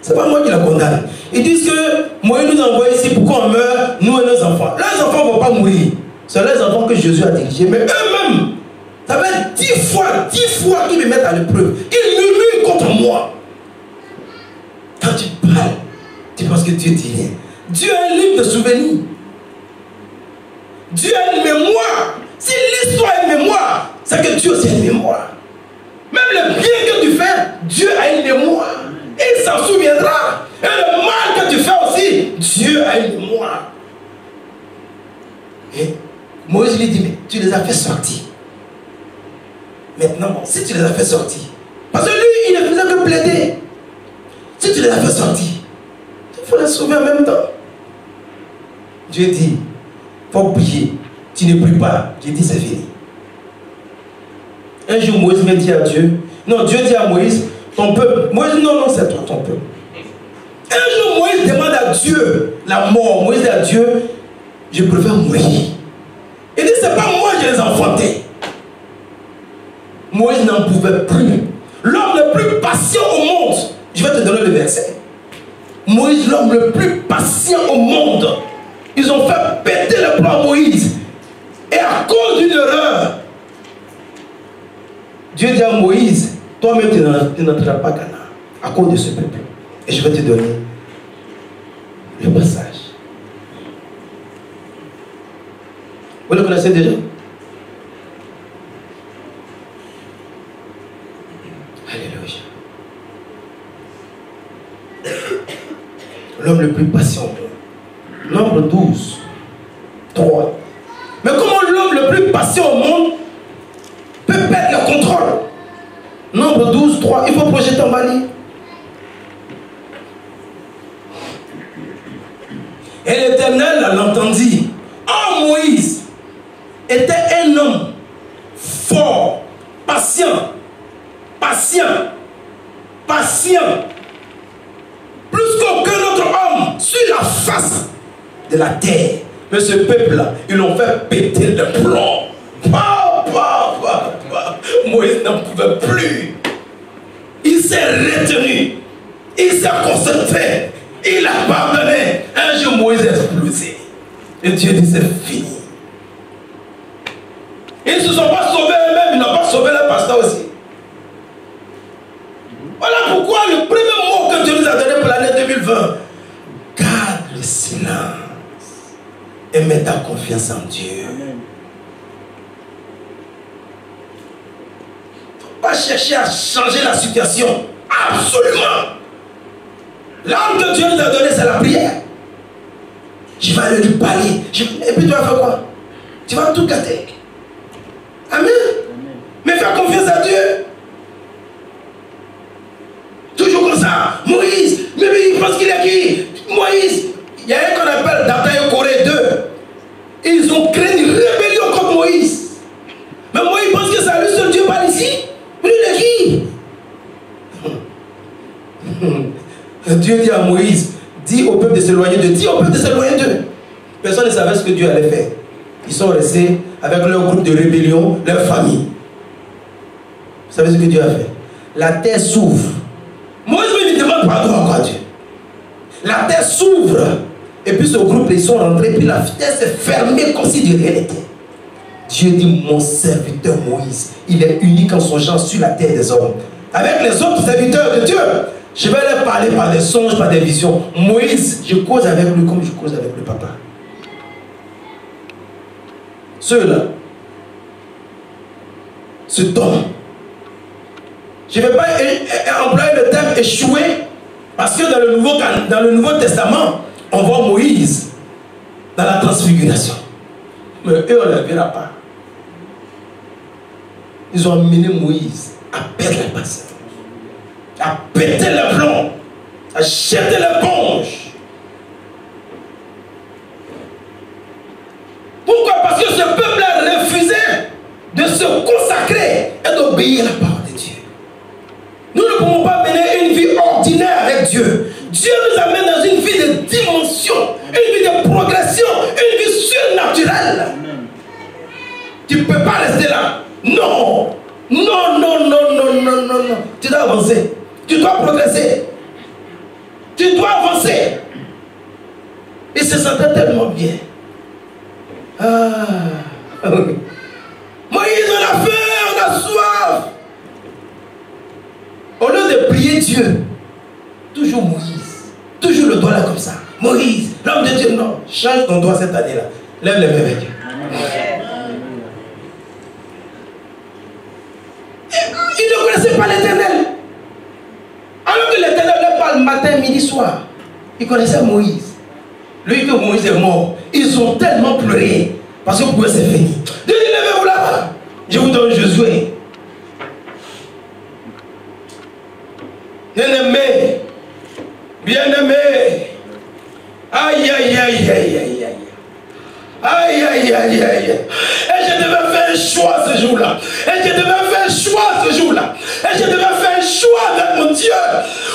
Ce n'est pas moi qui le condamne. Ils disent que Moïse nous envoie ici pour qu'on meure, nous et nos enfants. Leurs enfants ne vont pas mourir. C'est leurs enfants que Jésus a dirigés. Mais eux-mêmes, ça va être 10 fois qu'ils me mettent à l'épreuve. Ils murmurent contre moi. Quand tu parles, tu penses que Dieu dit rien. Dieu a un livre de souvenirs. Dieu a une mémoire. Si l'histoire a une mémoire, c'est que Dieu aussi a une mémoire. Même le bien que tu fais, Dieu a une mémoire. Et il s'en souviendra. Et le mal que tu fais aussi, Dieu a une mémoire. Et Moïse lui dit, mais tu les as fait sortir. Maintenant, si tu les as fait sortir, parce que lui, il ne faisait que plaider. Si tu les as fait sortir, il faut les sauver en même temps. Dieu dit, il faut prier. Tu ne pries pas. Dieu dit, c'est fini. Un jour, Moïse me dit à Dieu, non, Dieu dit à Moïse, ton peuple, Moïse, non, c'est toi, ton peuple. Un jour, Moïse demande à Dieu la mort. Moïse dit à Dieu, je préfère mourir. Il dit, c'est pas moi qui les ai enfantés. Moïse n'en pouvait plus. L'homme le plus patient au monde, je vais te donner le verset. Moïse, l'homme le plus patient au monde, ils ont fait péter le plan à Moïse. Et à cause d'une erreur, Dieu dit à Moïse, toi-même tu n'entreras pas Canaan à cause de ce peuple. Et je vais te donner le passage. Vous le connaissez déjà? Alléluia. L'homme le plus patient. Nombre 12, 3. Mais comment l'homme le plus patient au monde peut perdre le contrôle? Nombre 12, 3. Il faut projeter en bas. Et l'Éternel l'entendit. Oh, Moïse était un homme fort, patient, plus qu'aucun autre homme sur la face de la terre. Mais ce peuple-là, ils l'ont fait péter le plomb. Moïse n'en pouvait plus. Il s'est retenu. Il s'est concentré. Il a pardonné. Un jour, Moïse a explosé. Et Dieu dit, c'est fini. Ils ne se sont pas sauvés eux-mêmes. Ils n'ont pas sauvé leur pasteur aussi. Voilà pourquoi le premier mot que Dieu nous a donné pour l'année 2020, garde le silence et mets ta confiance en Dieu. Pas chercher à changer la situation. Absolument. L'arme que Dieu nous a donnée, c'est la prière. Je vais aller lui parler. Et puis tu vas faire quoi? Tu vas tout gâter. Amen. Mais fais confiance à Dieu. Toujours comme ça. Moïse, mais il pense qu'il est qui? Moïse. Il y a un qu'on appelle Dataï Corée 2. Ils ont créé une rébellion contre Moïse. Mais Moïse pense que c'est lui seul Dieu parle ici. Mais lui, il est qui? Dieu dit à Moïse, dis au peuple de s'éloigner d'eux. Dis au peuple de s'éloigner d'eux. Personne ne savait ce que Dieu allait faire. Ils sont restés avec leur groupe de rébellion, leur famille. Vous savez ce que Dieu a fait? La terre s'ouvre. Moïse me demande pardon encore à Dieu. La terre s'ouvre. Et puis ce groupe, ils sont rentrés. Puis la terre s'est fermée comme si de rien n'était. Dieu dit, mon serviteur Moïse, il est unique en son genre sur la terre des hommes. Avec les autres serviteurs de Dieu, je vais leur parler par des songes, par des visions. Moïse, je cause avec lui comme je cause avec le papa. Ceux-là, cet homme, je ne vais pas employer le terme échoué, parce que dans le Nouveau Testament, on voit Moïse dans la transfiguration. Mais eux, on ne le verra pas. Ils ont amené Moïse à perdre la patience, à péter le plomb, à jeter l'éponge. Pourquoi? Parce que ce peuple a refusé de se consacrer et d'obéir à la parole de Dieu. Nous ne pouvons pas mener une vie ordinaire avec Dieu. Dieu nous amène dans une vie de dimension, une vie de progression, une vie surnaturelle. Tu ne peux pas rester là. Non. Non, non, non, non, non, non, non. Tu dois avancer. Tu dois progresser. Tu dois avancer. Il se sentait tellement bien. Ah. Moïse, on a faim, on a soif. Au lieu de prier Dieu, toujours Moïse, toujours le doigt là comme ça. Moïse, l'homme de Dieu, non, change ton doigt cette année-là. Lève les mains avec Dieu. Il ne connaissait pas l'Éternel. Alors que l'Éternel leur parle matin, midi, soir. Il connaissait Moïse. Lui que Moïse est mort, ils ont tellement pleuré parce que pour eux c'est fini. Dieu dit, levez-vous là-bas. Je vous donne Josué. Bien-aimé, bien-aimé. Aïe, aïe, aïe, aïe, aïe, aïe. Aïe, aïe, aïe, aïe. Et je devais faire un choix ce jour-là. Et je devais faire un choix ce jour-là. Et je devais faire un choix avec mon Dieu.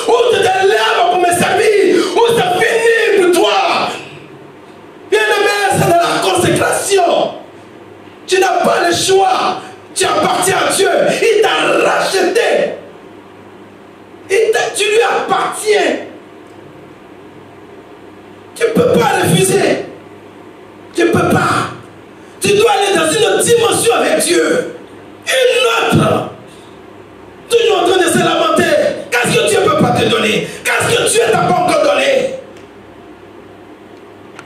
Où tu te lèves pour me servir. Où ça finit pour toi. Bien-aimé, c'est dans la consécration. Tu n'as pas le choix. Tu appartiens à Dieu. Il t'a racheté. Tu lui appartiens. Tu ne peux pas refuser. Tu ne peux pas. Tu dois aller dans une autre dimension avec Dieu. Une autre. Toujours en train de se lamenter. Qu'est-ce que Dieu ne peut pas te donner? Qu'est-ce que Dieu ne t'a pas encore donné?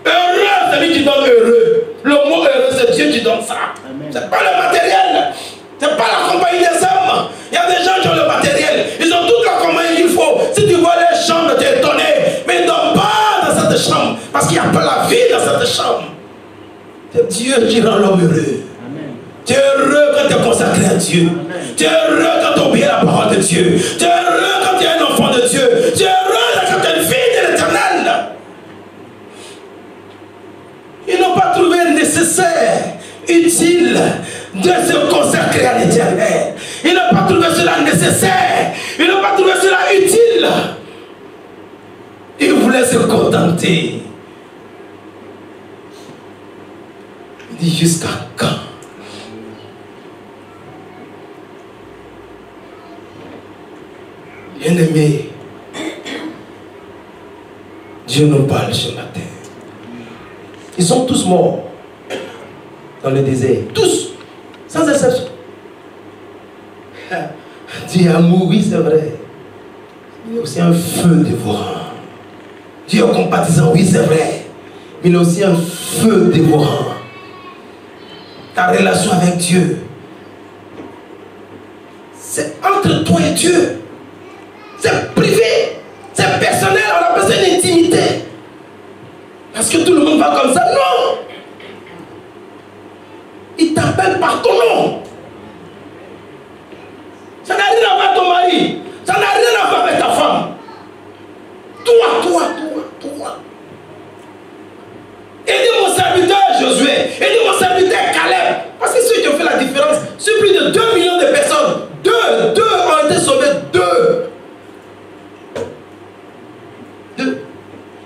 Heureux, c'est lui qui donne heureux. Le mot heureux, c'est Dieu qui donne ça. Ce n'est pas le matériel. Ce n'est pas la compagnie des hommes. Il y a des gens qui ont le matériel. Ils ont toute la compagnie qu'il faut. Si tu vois les chambres, tu es étonné. Mais ils ne dorment pas dans cette chambre. Parce qu'il n'y a pas la vie dans cette chambre. C'est Dieu qui rend l'homme heureux. Tu es heureux quand tu es consacré à Dieu. Tu es heureux quand tu obéis à la parole de Dieu. Tu es heureux quand tu es un enfant de Dieu. Tu es heureux quand tu es une fille de l'Éternel. Ils n'ont pas trouvé nécessaire, utile de se consacrer à l'Éternel. Ils n'ont pas trouvé cela nécessaire. Ils n'ont pas trouvé cela utile. Ils voulaient se contenter. Il dit jusqu'à quand? Bien-aimé, Dieu nous parle ce matin. Ils sont tous morts dans le désert. Tous, sans exception. Dieu a mouru, c'est vrai. Il y a aussi un feu dévorant. Dieu est compatissant, oui, c'est vrai. Mais il y a aussi un feu dévorant. Ta relation avec Dieu, c'est entre toi et Dieu. C'est privé, c'est personnel, on appelle ça une intimité. Parce que tout le monde va comme ça. Non! Il t'appelle par ton nom. Ça n'a rien à voir avec ton mari. Ça n'a rien à voir avec ta femme. Toi. Et dit mon serviteur Josué, et dit mon serviteur Caleb. Parce que ceux qui ont fait la différence, sur plus de 2 millions de personnes, deux ont été sauvés, deux.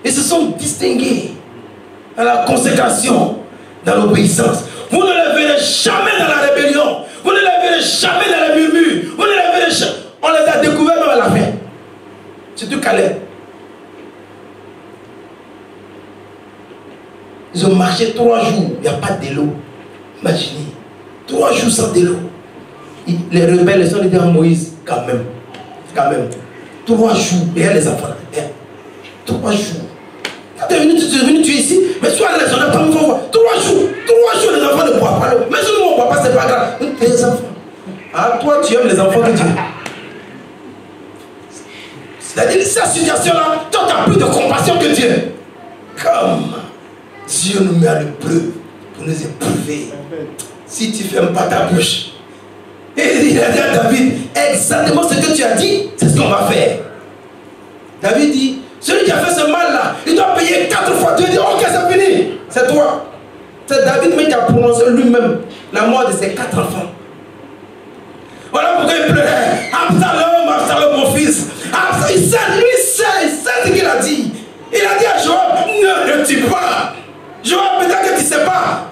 Ils se sont distingués dans la consécration, dans l'obéissance. Vous ne les verrez jamais dans la rébellion. Vous ne les verrez jamais dans les murmures. Vous ne les verrez jamais. On les a découverts même à la fin. Surtout Caleb. Ils ont marché 3 jours. Il n'y a pas d'élo. Imaginez. 3 jours sans d'élo. Les rebelles, ils sont dit à Moïse, quand même. 3 jours. Et les enfants. 3 jours. Quand tu es venu tuer ici, mais sois raisonnable comme il faut voir. 3 jours, les enfants ne boivent pas l'eau. Mais si nous ne boivent pas, c'est pas grave. Les enfants. Ah, toi, tu aimes les enfants de Dieu. C'est-à-dire, cette situation-là, toi, tu as plus de compassion que Dieu. Comme Dieu nous met à l'épreuve pour nous éprouver. Si tu ne fermes pas ta bouche. Et il a dit à David, exactement ce que tu as dit, c'est ce qu'on va faire. David dit, celui qui a fait ce mal-là, il doit payer 4 fois. Dieu dit, ok, c'est fini. C'est toi. C'est David même qui a prononcé lui-même la mort de ses 4 enfants. Voilà pourquoi il pleurait. Absalom, mon fils. Il sait ce qu'il a dit. Il a dit à Joab, ne tue pas. Joab, peut-être que tu ne sais pas.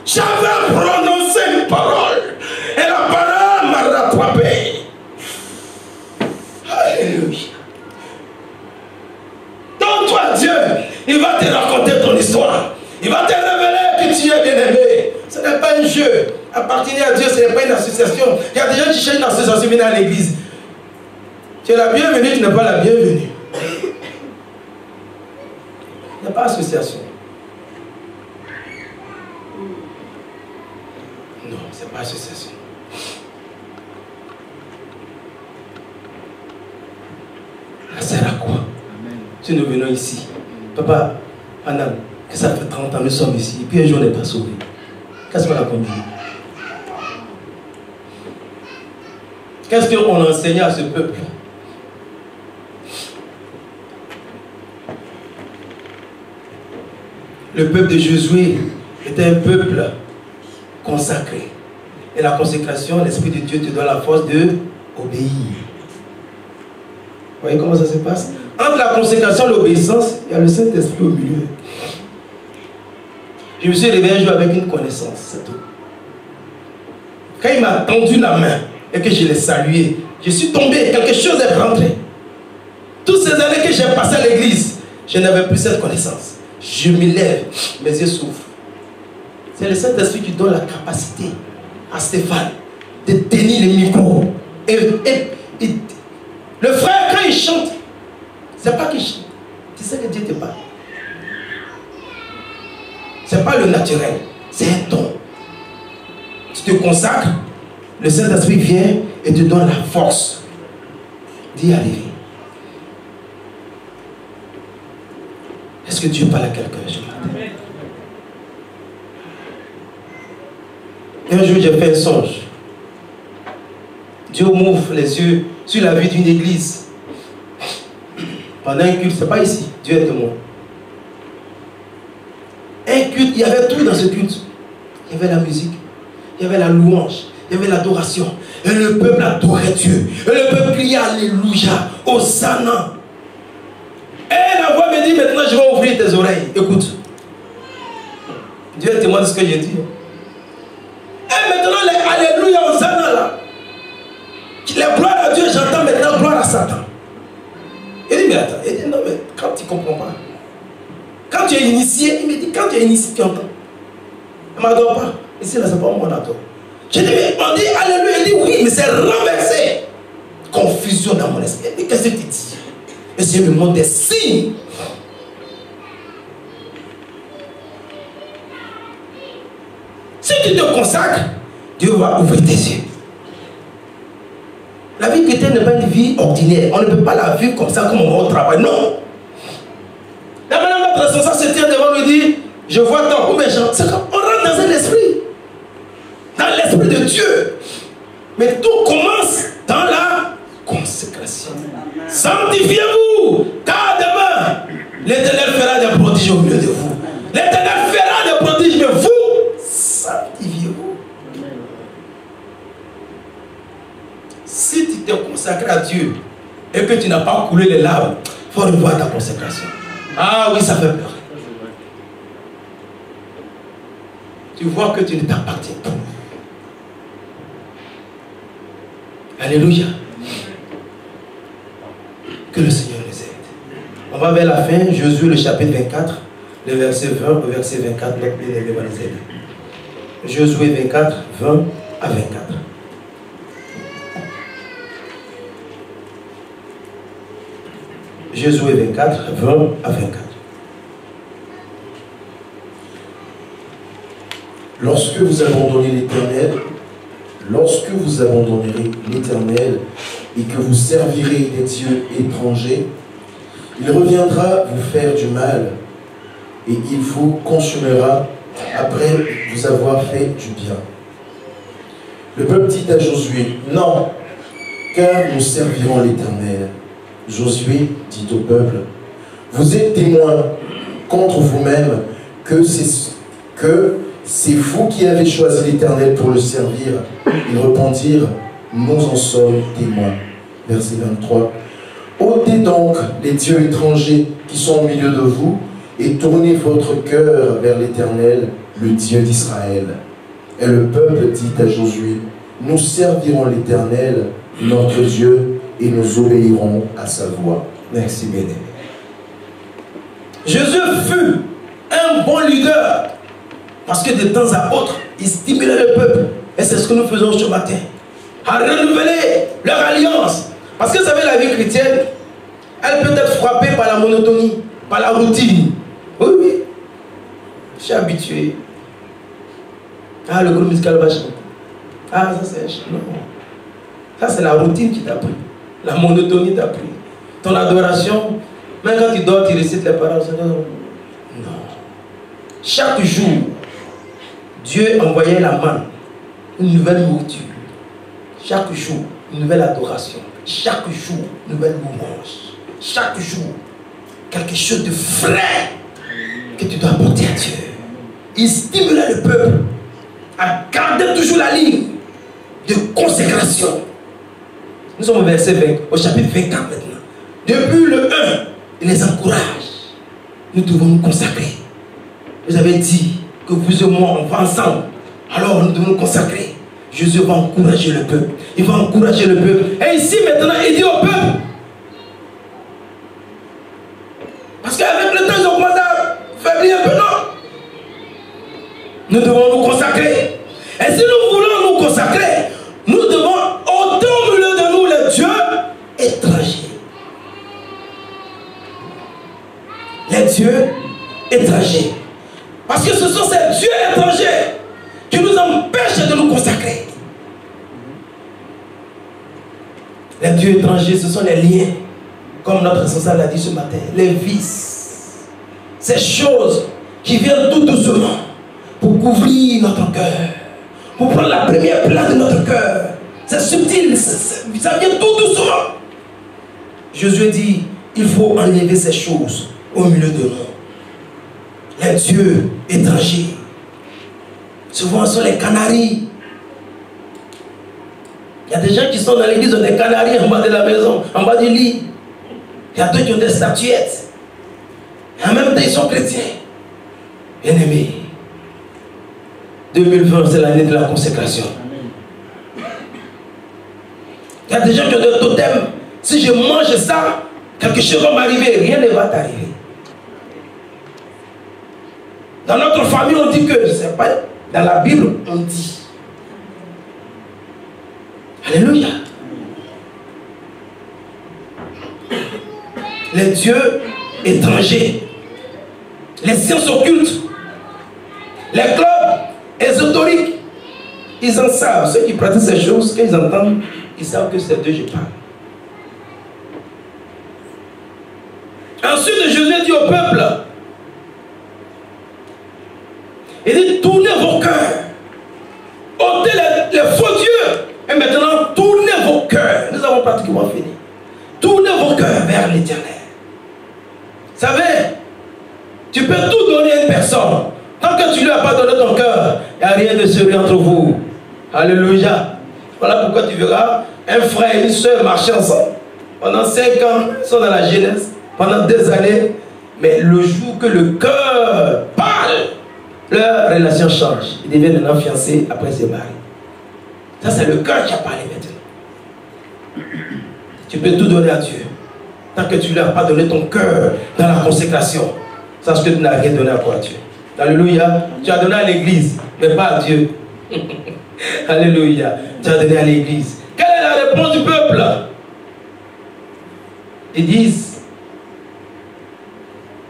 J'avais prononcé une parole. Et la parole m'a rattrapé. Alléluia. Donne-toi Dieu. Il va te raconter ton histoire. Il va te révéler que tu es bien-aimé. Ce n'est pas un jeu. Appartenir à Dieu, ce n'est pas une association. Il y a des gens qui cherchent une association, viennent à l'église. Tu es la bienvenue, tu n'es pas la bienvenue. Il n'y a pas d'association. Non, ce n'est pas association. Ça sert à quoi? Si nous venons ici, papa, Anna, que ça fait 30 ans, nous sommes ici, et puis un jour on n'est pas sauvés. Qu'est-ce qu'on a combiné? Qu'est-ce qu'on a enseigné à ce peuple? Le peuple de Josué était un peuple consacré. Et la consécration, l'Esprit de Dieu te donne la force de obéir. Vous voyez comment ça se passe? Entre la consécration et l'obéissance, il y a le Saint-Esprit au milieu. Je me suis réveillé un jour avec une connaissance, c'est tout. Quand il m'a tendu la main et que je l'ai salué, je suis tombé, quelque chose est rentré. Toutes ces années que j'ai passées à l'église, je n'avais plus cette connaissance. Je me lève, mes yeux s'ouvrent. C'est le Saint-Esprit qui donne la capacité à Stéphane de tenir le micro. Et le frère, quand il chante, c'est pas qu'il chante. Tu sais que Dieu te parle. C'est pas le naturel, c'est un don. Tu te consacres, le Saint-Esprit vient et te donne la force d'y arriver. Est-ce que Dieu parle à quelqu'un ce matin? Un jour, j'ai fait un songe. Dieu m'ouvre les yeux sur la vie d'une église. Pendant un culte, ce n'est pas ici, Dieu est témoin. Un culte, il y avait tout dans ce culte. Il y avait la musique, il y avait la louange, il y avait l'adoration. Et le peuple adorait Dieu. Et le peuple criait Alléluia, Hosanna. Et la voix me dit maintenant je vais ouvrir tes oreilles. Écoute. Dieu est témoin de ce que j'ai dit. Et maintenant les Alléluia, Hosanna là. Les gloires à Dieu, j'entends maintenant gloire à Satan. Il dit mais attends, il dit non mais quand tu ne comprends pas. Quand tu es initié, il me dit quand tu es initié, tu entends. Il ne m'adore pas. Ici là, c'est pas moi d'accord. Je dis mais on dit Alléluia, il dit oui, mais c'est renversé. Confusion dans mon esprit. Mais qu'est-ce que tu dis? Et Dieu me montre des signes. Si tu te consacres, Dieu va ouvrir tes yeux. La vie chrétienne n'est pas une vie ordinaire. On ne peut pas la vivre comme ça, comme on va au travail. Non. La madame notre responsable se tient devant lui et dit je vois tant. Mais c'est comme on rentre dans un esprit. Dans l'esprit de Dieu. Mais tout commence dans la consécration. Sanctifiez-vous, car demain, l'Éternel fera des prodiges au milieu de vous. L'Éternel fera des prodiges, mais vous, sanctifiez-vous. Si tu t'es consacré à Dieu et que tu n'as pas coulé les larmes, il faut revoir ta consécration. Ah oui, ça fait peur. Tu vois que tu ne t'appartiens pas. Alléluia. Que le Seigneur nous aide. On va vers la fin, Josué le chapitre 24, le verset 20 au verset 24, notre bien-aimé va nous aider. Josué 24, 20 à 24. Josué 24, 20 à 24. Lorsque vous abandonnerez l'Éternel et que vous servirez des dieux étrangers, il reviendra vous faire du mal et il vous consumera après vous avoir fait du bien. Le peuple dit à Josué, non, car nous servirons l'Éternel. Josué dit au peuple, vous êtes témoins contre vous-même que c'est vous qui avez choisi l'Éternel pour le servir. Ils répondirent, nous en sommes témoins. Verset 23. Ôtez donc les dieux étrangers qui sont au milieu de vous et tournez votre cœur vers l'Éternel, le Dieu d'Israël. Et le peuple dit à Josué, nous servirons l'Éternel, notre Dieu, et nous obéirons à sa voix. Merci, bien-aimé. Jésus fut un bon leader parce que de temps à autre, il stimulait le peuple. Et c'est ce que nous faisons ce matin. À renouveler leur alliance. Parce que vous savez, la vie chrétienne, elle peut être frappée par la monotonie, par la routine. Oui, oui. Je suis habitué. Ah, le groupe musical va chanter. Ah, ça c'est un chant. Non. Ça c'est la routine qui t'a pris. La monotonie t'a pris. Ton adoration, même quand tu dors, tu récites les paroles. Non. Chaque jour, Dieu envoyait la manne, une nouvelle nourriture. Chaque jour, une nouvelle adoration. Chaque jour, une nouvelle louange. Chaque jour, quelque chose de frais que tu dois apporter à Dieu. Il stimulait le peuple à garder toujours la ligne de consécration. Nous sommes au verset 20, au chapitre 24 maintenant. Depuis le 1, il les encourage. Nous devons nous consacrer. Vous avez dit que vous et moi, on va ensemble. Alors nous devons nous consacrer. Jésus va encourager le peuple. Il va encourager le peuple. Et ici maintenant, il dit au peuple. Parce qu'avec le temps, ils ont commencé à faiblir un peu, non? Nous devons nous consacrer. Et si nous voulons nous consacrer, nous devons ôter au milieu de nous les dieux étrangers. Les dieux étrangers. Parce que ce sont ces dieux étrangers qui nous empêchent de nous consacrer. Les dieux étrangers, ce sont les liens, comme notre responsable l'a dit ce matin, les vices. Ces choses qui viennent tout doucement pour couvrir notre cœur, pour prendre la première place de notre cœur. C'est subtil, ça vient tout doucement. Jésus dit, il faut enlever ces choses au milieu de nous. Les dieux étrangers. Souvent, ce sont les canaris. Il y a des gens qui sont dans l'église, ont des canaris en bas de la maison, en bas du lit. Il y a d'autres qui ont des statuettes. Et en même temps, ils sont chrétiens. Bien-aimés, 2020, c'est l'année de la consécration. Il y a des gens qui ont des totems. Si je mange ça, quelque chose va m'arriver. Rien ne va t'arriver. Dans notre famille, on dit que, c'est pas dans la Bible, on dit. Alléluia. Les dieux étrangers, les sciences occultes, les clubs ésotériques, ils en savent. Ceux qui pratiquent ces choses, quand ils entendent, ils savent que c'est Dieu je parle. Ensuite, Jésus dit au peuple, il dit, tournez vos cœurs, ôtez les faux dieux, et maintenant, tournez vos cœurs. Nous avons pratiquement fini. Tournez vos cœurs vers l'Éternel. Vous savez, tu peux tout donner à une personne. Tant que tu ne lui as pas donné ton cœur, il n'y a rien de sérieux entre vous. Alléluia. Voilà pourquoi tu verras un frère et une soeur marcher ensemble. Pendant 5 ans, ils sont dans la jeunesse. Pendant des années. Mais le jour que le cœur parle, leur relation change. Ils deviennent maintenant fiancés, après se marient. Ça, c'est le cœur qui a parlé maintenant. Tu peux tout donner à Dieu. Tant que tu ne lui as pas donné ton cœur dans la consécration, sache que tu n'as rien donné à quoi à Dieu. Alléluia. Tu as donné à l'église, mais pas à Dieu. Alléluia. Tu as donné à l'église. Quelle est la réponse du peuple? Ils disent,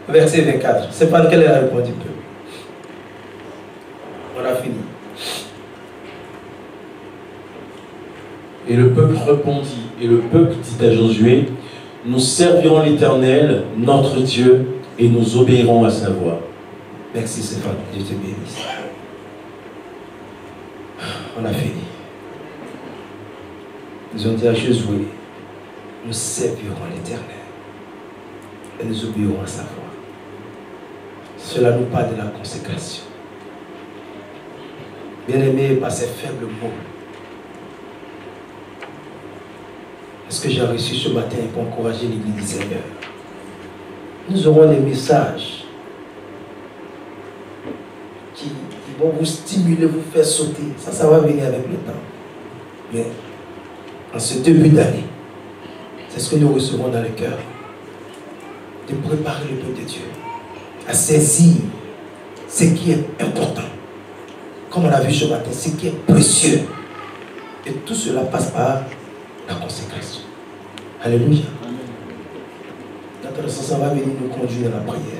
verset 24, c'est pas quelle est la réponse du peuple. On a fini. Et le peuple répondit, et le peuple dit à Josué, nous servirons l'Éternel, notre Dieu, et nous obéirons à sa voix. Merci Stéphane, Dieu te bénisse. On a fini. Ils ont dit à Josué, nous servirons l'Éternel et nous obéirons à sa voix. Cela nous parle de la consécration. Bien-aimé, par ces faibles mots, est-ce que j'ai reçu ce matin pour encourager l'Église du Seigneur? Nous aurons des messages qui vont vous stimuler, vous faire sauter. Ça va venir avec le temps. Mais en ce début d'année, c'est ce que nous recevons dans le cœur. De préparer le peuple de Dieu à saisir ce qui est important. Comme on a vu ce matin, ce qui est précieux. Et tout cela passe par la consécration. Alléluia. Notre ça va venir nous conduire à la prière.